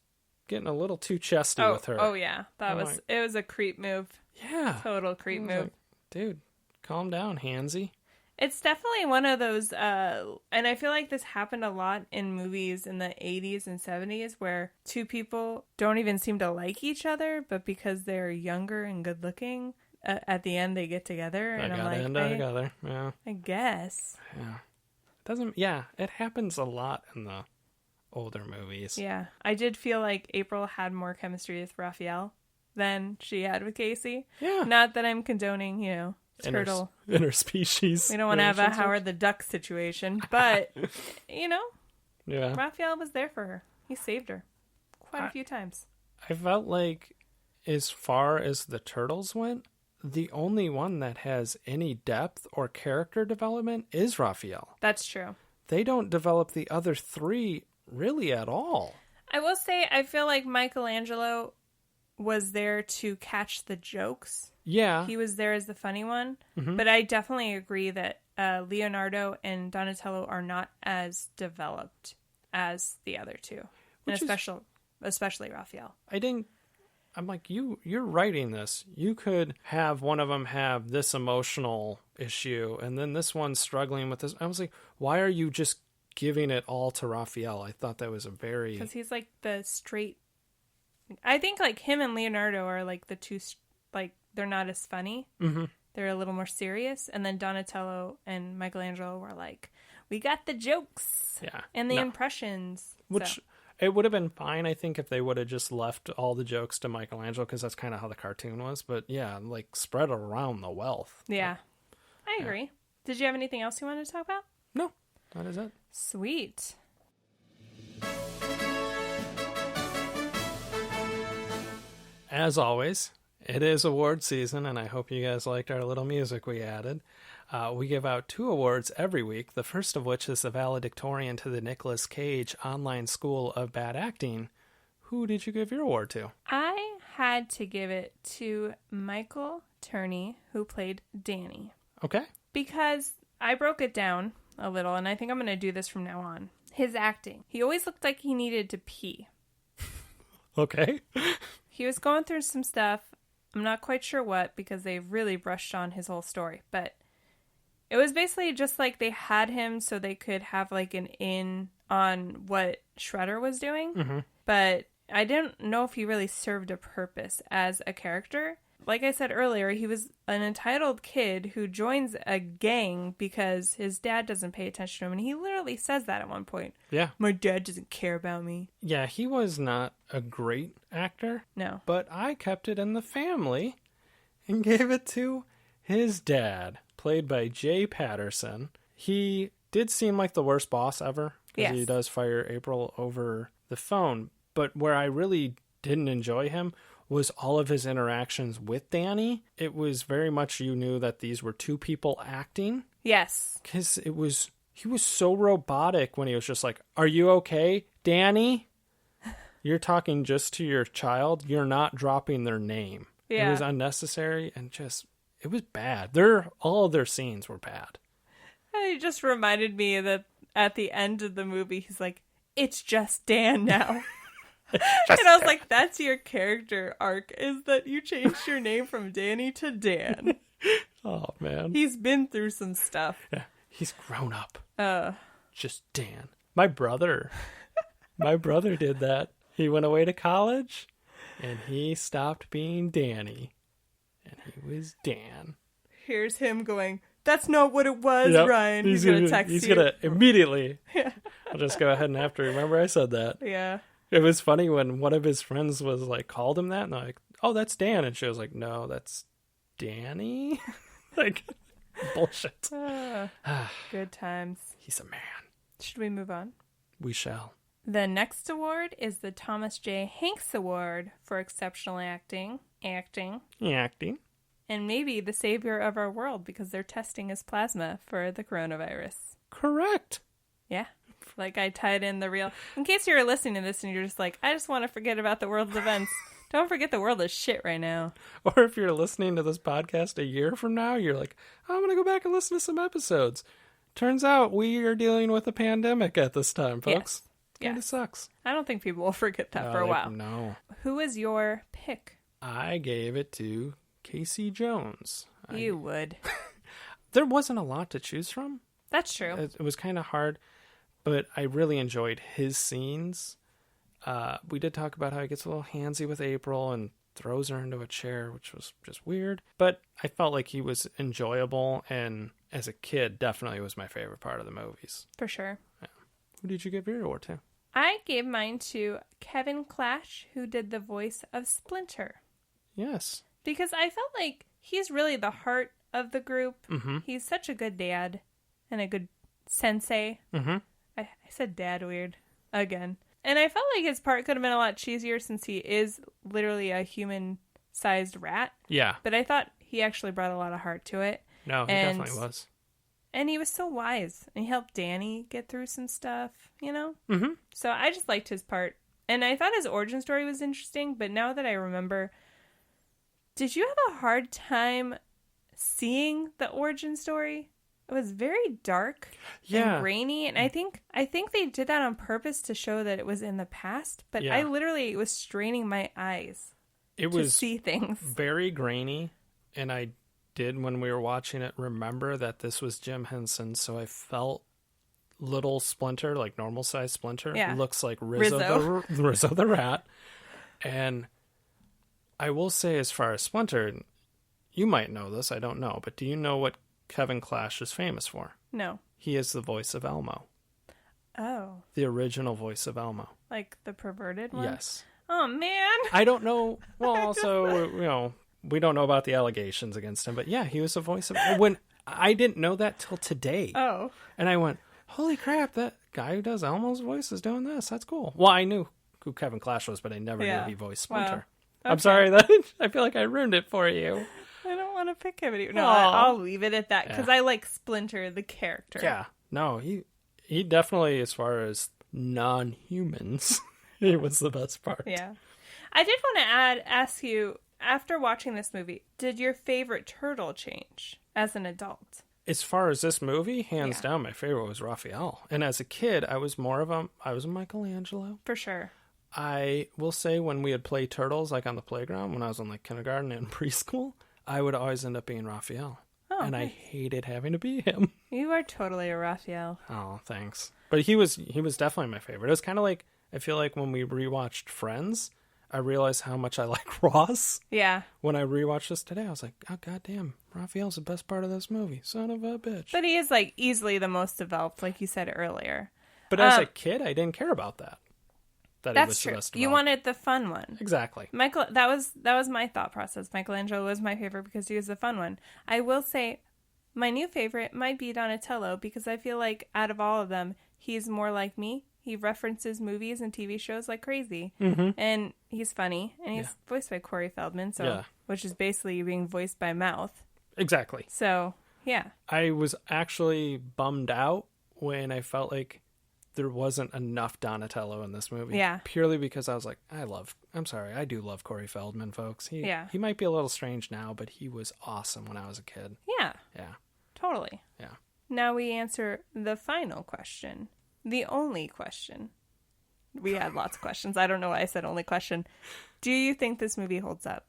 getting a little too chesty with her. Oh yeah. It was a creep move. Yeah. Total creep move. Like, dude, calm down, handsy. It's definitely one of those, and I feel like this happened a lot in movies in the 80s and 70s where two people don't even seem to like each other, but because they're younger and good looking, at the end they get together. And I'm like, end up together. Yeah. I guess. Yeah. It happens a lot in the older movies. Yeah. I did feel like April had more chemistry with Raphael than she had with Casey. Yeah. Not that I'm condoning, turtle interspecies. We don't want to have a Howard the Duck situation, but Raphael was there for her. He saved her quite a few times. I felt like, as far as the turtles went, the only one that has any depth or character development is Raphael. That's true. They don't develop the other three really at all. I will say, I feel like Michelangelo was there to catch the jokes. Yeah. He was there as the funny one. Mm-hmm. But I definitely agree that Leonardo and Donatello are not as developed as the other two. And especially Raphael. I'm like, you're writing this. You could have one of them have this emotional issue, and then this one's struggling with this. I was like, why are you just giving it all to Raphael? I thought that was because he's like the straight... I think like him and Leonardo are like the two, like they're not as funny. Mm-hmm. They're a little more serious. And then Donatello and Michelangelo were like, we got the jokes and the impressions. Which it would have been fine, I think, if they would have just left all the jokes to Michelangelo, because that's kind of how the cartoon was. But yeah, like spread around the wealth. Yeah, I agree. Did you have anything else you wanted to talk about? No, that is it. Sweet. As always, it is award season, and I hope you guys liked our little music we added. We give out 2 awards every week, the first of which is the valedictorian to the Nicolas Cage Online School of Bad Acting. Who did you give your award to? I had to give it to Michael Turney, who played Danny. Okay. Because I broke it down a little, and I think I'm going to do this from now on. His acting. He always looked like he needed to pee. Okay. He was going through some stuff. I'm not quite sure what, because they really brushed on his whole story. But it was basically just like they had him so they could have like an in on what Shredder was doing. Mm-hmm. But I didn't know if he really served a purpose as a character. Like I said earlier, he was an entitled kid who joins a gang because his dad doesn't pay attention to him. And he literally says that at one point. Yeah. My dad doesn't care about me. Yeah, he was not a great actor. No. But I kept it in the family and gave it to his dad, played by Jay Patterson. He did seem like the worst boss ever. Because he does fire April over the phone. But where I really didn't enjoy him was all of his interactions with Danny. It was very much, you knew that these were two people acting. Yes. Because he was so robotic when he was just like, are you okay, Danny? You're talking just to your child. You're not dropping their name. Yeah. It was unnecessary and it was bad. All of their scenes were bad. It just reminded me that at the end of the movie, he's like, it's just Dan now. And I was like, that's your character arc, is that you changed your name from Danny to Dan. Oh, man. He's been through some stuff. Yeah, he's grown up. Uh, Just Dan. My brother did that. He went away to college, and he stopped being Danny, and he was Dan. Here's him going, that's not what it was, Yep. Ryan. He's going to text you. He's going to immediately. Yeah. I'll just go ahead and have to remember I said that. Yeah. It was funny when one of his friends was like, called him that, and they're like, oh, that's Dan. And she was like, no, that's Danny. Like, bullshit. Good times. He's a man. Should we move on? We shall. The next award is the Thomas J. Hanks Award for Exceptional Acting, Acting. and maybe the savior of our world because they're testing his plasma for the coronavirus. Correct. Yeah. Like I tied in the real... In case you're listening to this and you're just like, I just want to forget about the world's events. Don't forget the world is shit right now. Or if you're listening to this podcast a year from now, you're like, I'm going to go back and listen to some episodes. Turns out we are dealing with a pandemic at this time, folks. Yes. Kind of sucks. I don't think people will forget that for a while. No. Who is your pick? I gave it to Casey Jones. You would. There wasn't a lot to choose from. That's true. It was kind of hard, but I really enjoyed his scenes. We did talk about how he gets a little handsy with April and throws her into a chair, which was just weird. But I felt like he was enjoyable, and as a kid, definitely was my favorite part of the movies. For sure. Yeah. Who did you give your award to? I gave mine to Kevin Clash, who did the voice of Splinter. Yes. Because I felt like he's really the heart of the group. Mm-hmm. He's such a good dad and a good sensei. Mm-hmm. I said dad weird again. And I felt like his part could have been a lot cheesier since he is literally a human-sized rat. Yeah. But I thought he actually brought a lot of heart to it. No, he definitely was. And he was so wise. And he helped Danny get through some stuff, you know? Mm-hmm. So I just liked his part. And I thought his origin story was interesting, but now that I remember, did you have a hard time seeing the origin story? It was very dark and grainy, and I think they did that on purpose to show that it was in the past, but I literally was straining my eyes to see things. Very grainy, and I did, when we were watching it, remember that this was Jim Henson, so I felt little Splinter, like normal size Splinter, looks like Rizzo the rat. And I will say, as far as Splinter, you might know this, I don't know, but do you know what Kevin Clash is famous for? No. He is the voice of Elmo. Oh. The original voice of Elmo. Like the perverted one? Yes. Oh, man. I don't know. Well, also, you know, we don't know about the allegations against him, but yeah, he was the voice of... When I didn't know that till today. Oh. And I went, holy crap, that guy who does Elmo's voice is doing this. That's cool. Well, I knew who Kevin Clash was, but I never knew he voiced Splinter. Wow. Okay. I'm sorry that I feel like I ruined it for you. I don't want to pick him anymore. No, I'll leave it at that because I like Splinter, the character. Yeah. No, he definitely, as far as non-humans, he was the best part. Yeah. I did want to ask you, after watching this movie, did your favorite turtle change as an adult? As far as this movie, hands down, my favorite was Raphael. And as a kid, I was a Michelangelo. For sure. I will say, when we would play turtles, like on the playground, when I was in like kindergarten and preschool, I would always end up being Raphael. Oh, and I hated having to be him. You are totally a Raphael. Oh, thanks. But he was definitely my favorite. It was kind of like, I feel like when we rewatched Friends, I realized how much I like Ross. Yeah. When I rewatched this today, I was like, oh, goddamn, Raphael's the best part of this movie. Son of a bitch. But he is like easily the most developed, like you said earlier. But as a kid, I didn't care about that. That's true. You wanted the fun one. Exactly. That was my thought process. Michelangelo was my favorite because he was the fun one. I will say my new favorite might be Donatello because I feel like out of all of them, he's more like me. He references movies and TV shows like crazy. Mm-hmm. And he's funny. And he's voiced by Corey Feldman, which is basically you being voiced by mouth. Exactly. So, yeah. I was actually bummed out when I felt like there wasn't enough Donatello in this movie. Yeah. Purely because I was like, I do love Corey Feldman, folks. He might be a little strange now, but he was awesome when I was a kid. Yeah. Yeah. Totally. Yeah. Now we answer the final question. The only question. We had lots of questions. I don't know why I said only question. Do you think this movie holds up?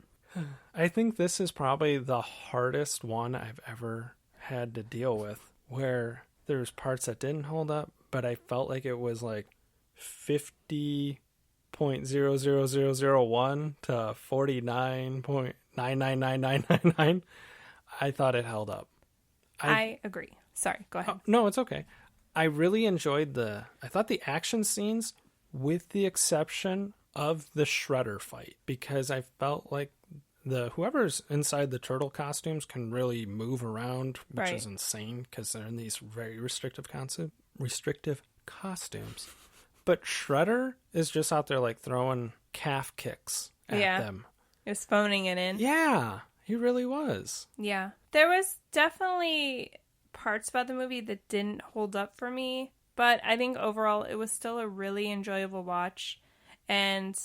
I think this is probably the hardest one I've ever had to deal with, where there's parts that didn't hold up, but I felt like it was like 50.000001 to 49.999999. I thought it held up. I agree. Sorry, go ahead. No, it's okay. I really enjoyed I thought the action scenes, with the exception of the Shredder fight, because I felt like whoever's inside the turtle costumes can really move around, which is insane because they're in these very restrictive costumes. But Shredder is just out there like throwing calf kicks at them. He was phoning it in. Yeah, he really was. Yeah. There was definitely parts about the movie that didn't hold up for me, but I think overall it was still a really enjoyable watch, and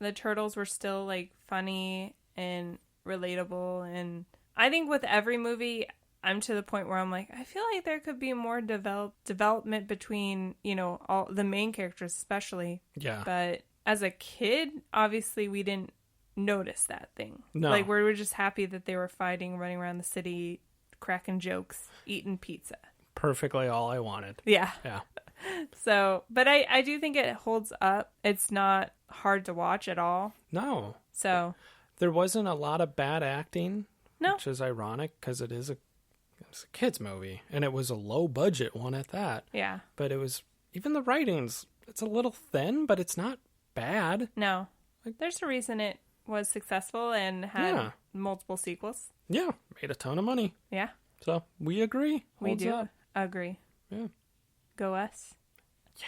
the turtles were still like funny and relatable. And I think with every movie, I'm to the point where I'm like, I feel like there could be more development between, all the main characters especially. Yeah. But as a kid, obviously we didn't notice that thing. No. Like, we were just happy that they were fighting, running around the city, cracking jokes, eating pizza. Perfectly all I wanted. Yeah. Yeah. So, but I do think it holds up. It's not hard to watch at all. No. So. There wasn't a lot of bad acting. No. Which is ironic because it's a kid's movie, and it was a low budget one at that. Yeah. But it was, even the writings, it's a little thin, but it's not bad. No. There's a reason it was successful and had multiple sequels. Yeah. Made a ton of money. Yeah. So we agree. We do agree. Yeah. Go us. Yeah.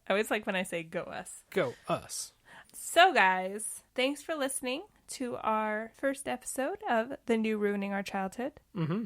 I always like when I say go us. Go us. So guys, thanks for listening to our first episode of The New Ruining Our Childhood. Mm-hmm.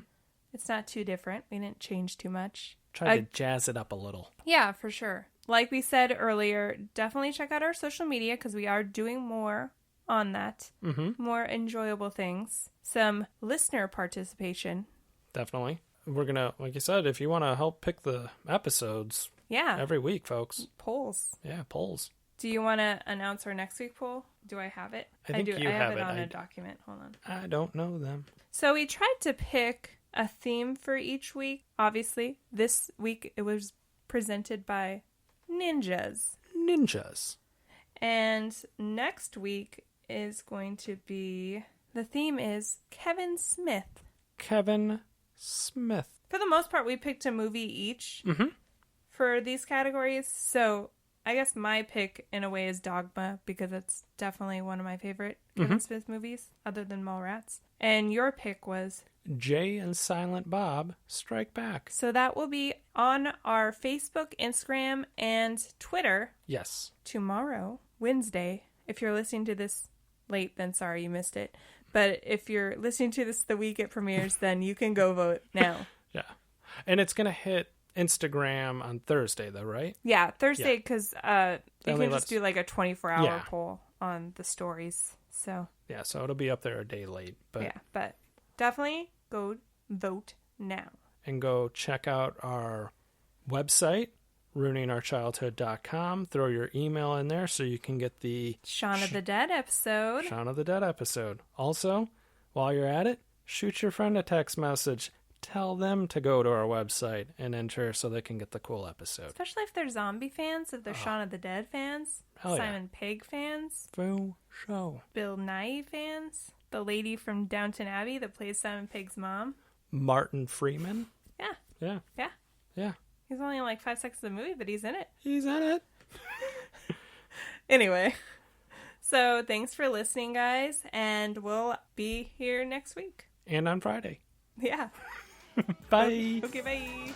It's not too different. We didn't change too much. Try to jazz it up a little. Yeah, for sure. Like we said earlier, definitely check out our social media because we are doing more on that. Mm-hmm. More enjoyable things. Some listener participation. Definitely. We're going to, like you said, if you want to help pick the episodes every week, folks. Polls. Yeah, polls. Do you want to announce our next week poll? Do I have it? I think do. You I have it it on a document. Hold on. I don't know them. So we tried to pick a theme for each week. Obviously, this week it was presented by ninjas. Ninjas. And next week is going to be, the theme is Kevin Smith. Kevin Smith. For the most part, we picked a movie each for these categories. So I guess my pick, in a way, is Dogma, because it's definitely one of my favorite Kevin Smith movies, other than Mallrats. And your pick was? Jay and Silent Bob Strike Back. So that will be on our Facebook, Instagram, and Twitter. Yes. Tomorrow, Wednesday. If you're listening to this late, then sorry you missed it. But if you're listening to this the week it premieres, then you can go vote now. Yeah. And it's going to hit Instagram on Thursday, though, right? Yeah, Thursday, because you can just do like a 24-hour poll on the stories. So yeah, so it'll be up there a day late. But yeah, but definitely go vote now. And go check out our website, ruiningourchildhood.com. Throw your email in there so you can get the Shaun of the Dead episode. Shaun of the Dead episode. Also, while you're at it, shoot your friend a text message. Tell them to go to our website and enter so they can get the cool episode. Especially if they're zombie fans, if they're Shaun of the Dead fans, Simon Pegg fans, Full show. Bill Nye fans, the lady from Downton Abbey that plays Simon Pegg's mom. Martin Freeman. Yeah. Yeah. Yeah. Yeah. He's only in like 5 seconds of the movie, but he's in it. He's in it. Anyway. So thanks for listening, guys. And we'll be here next week. And on Friday. Yeah. Bye. Okay, bye.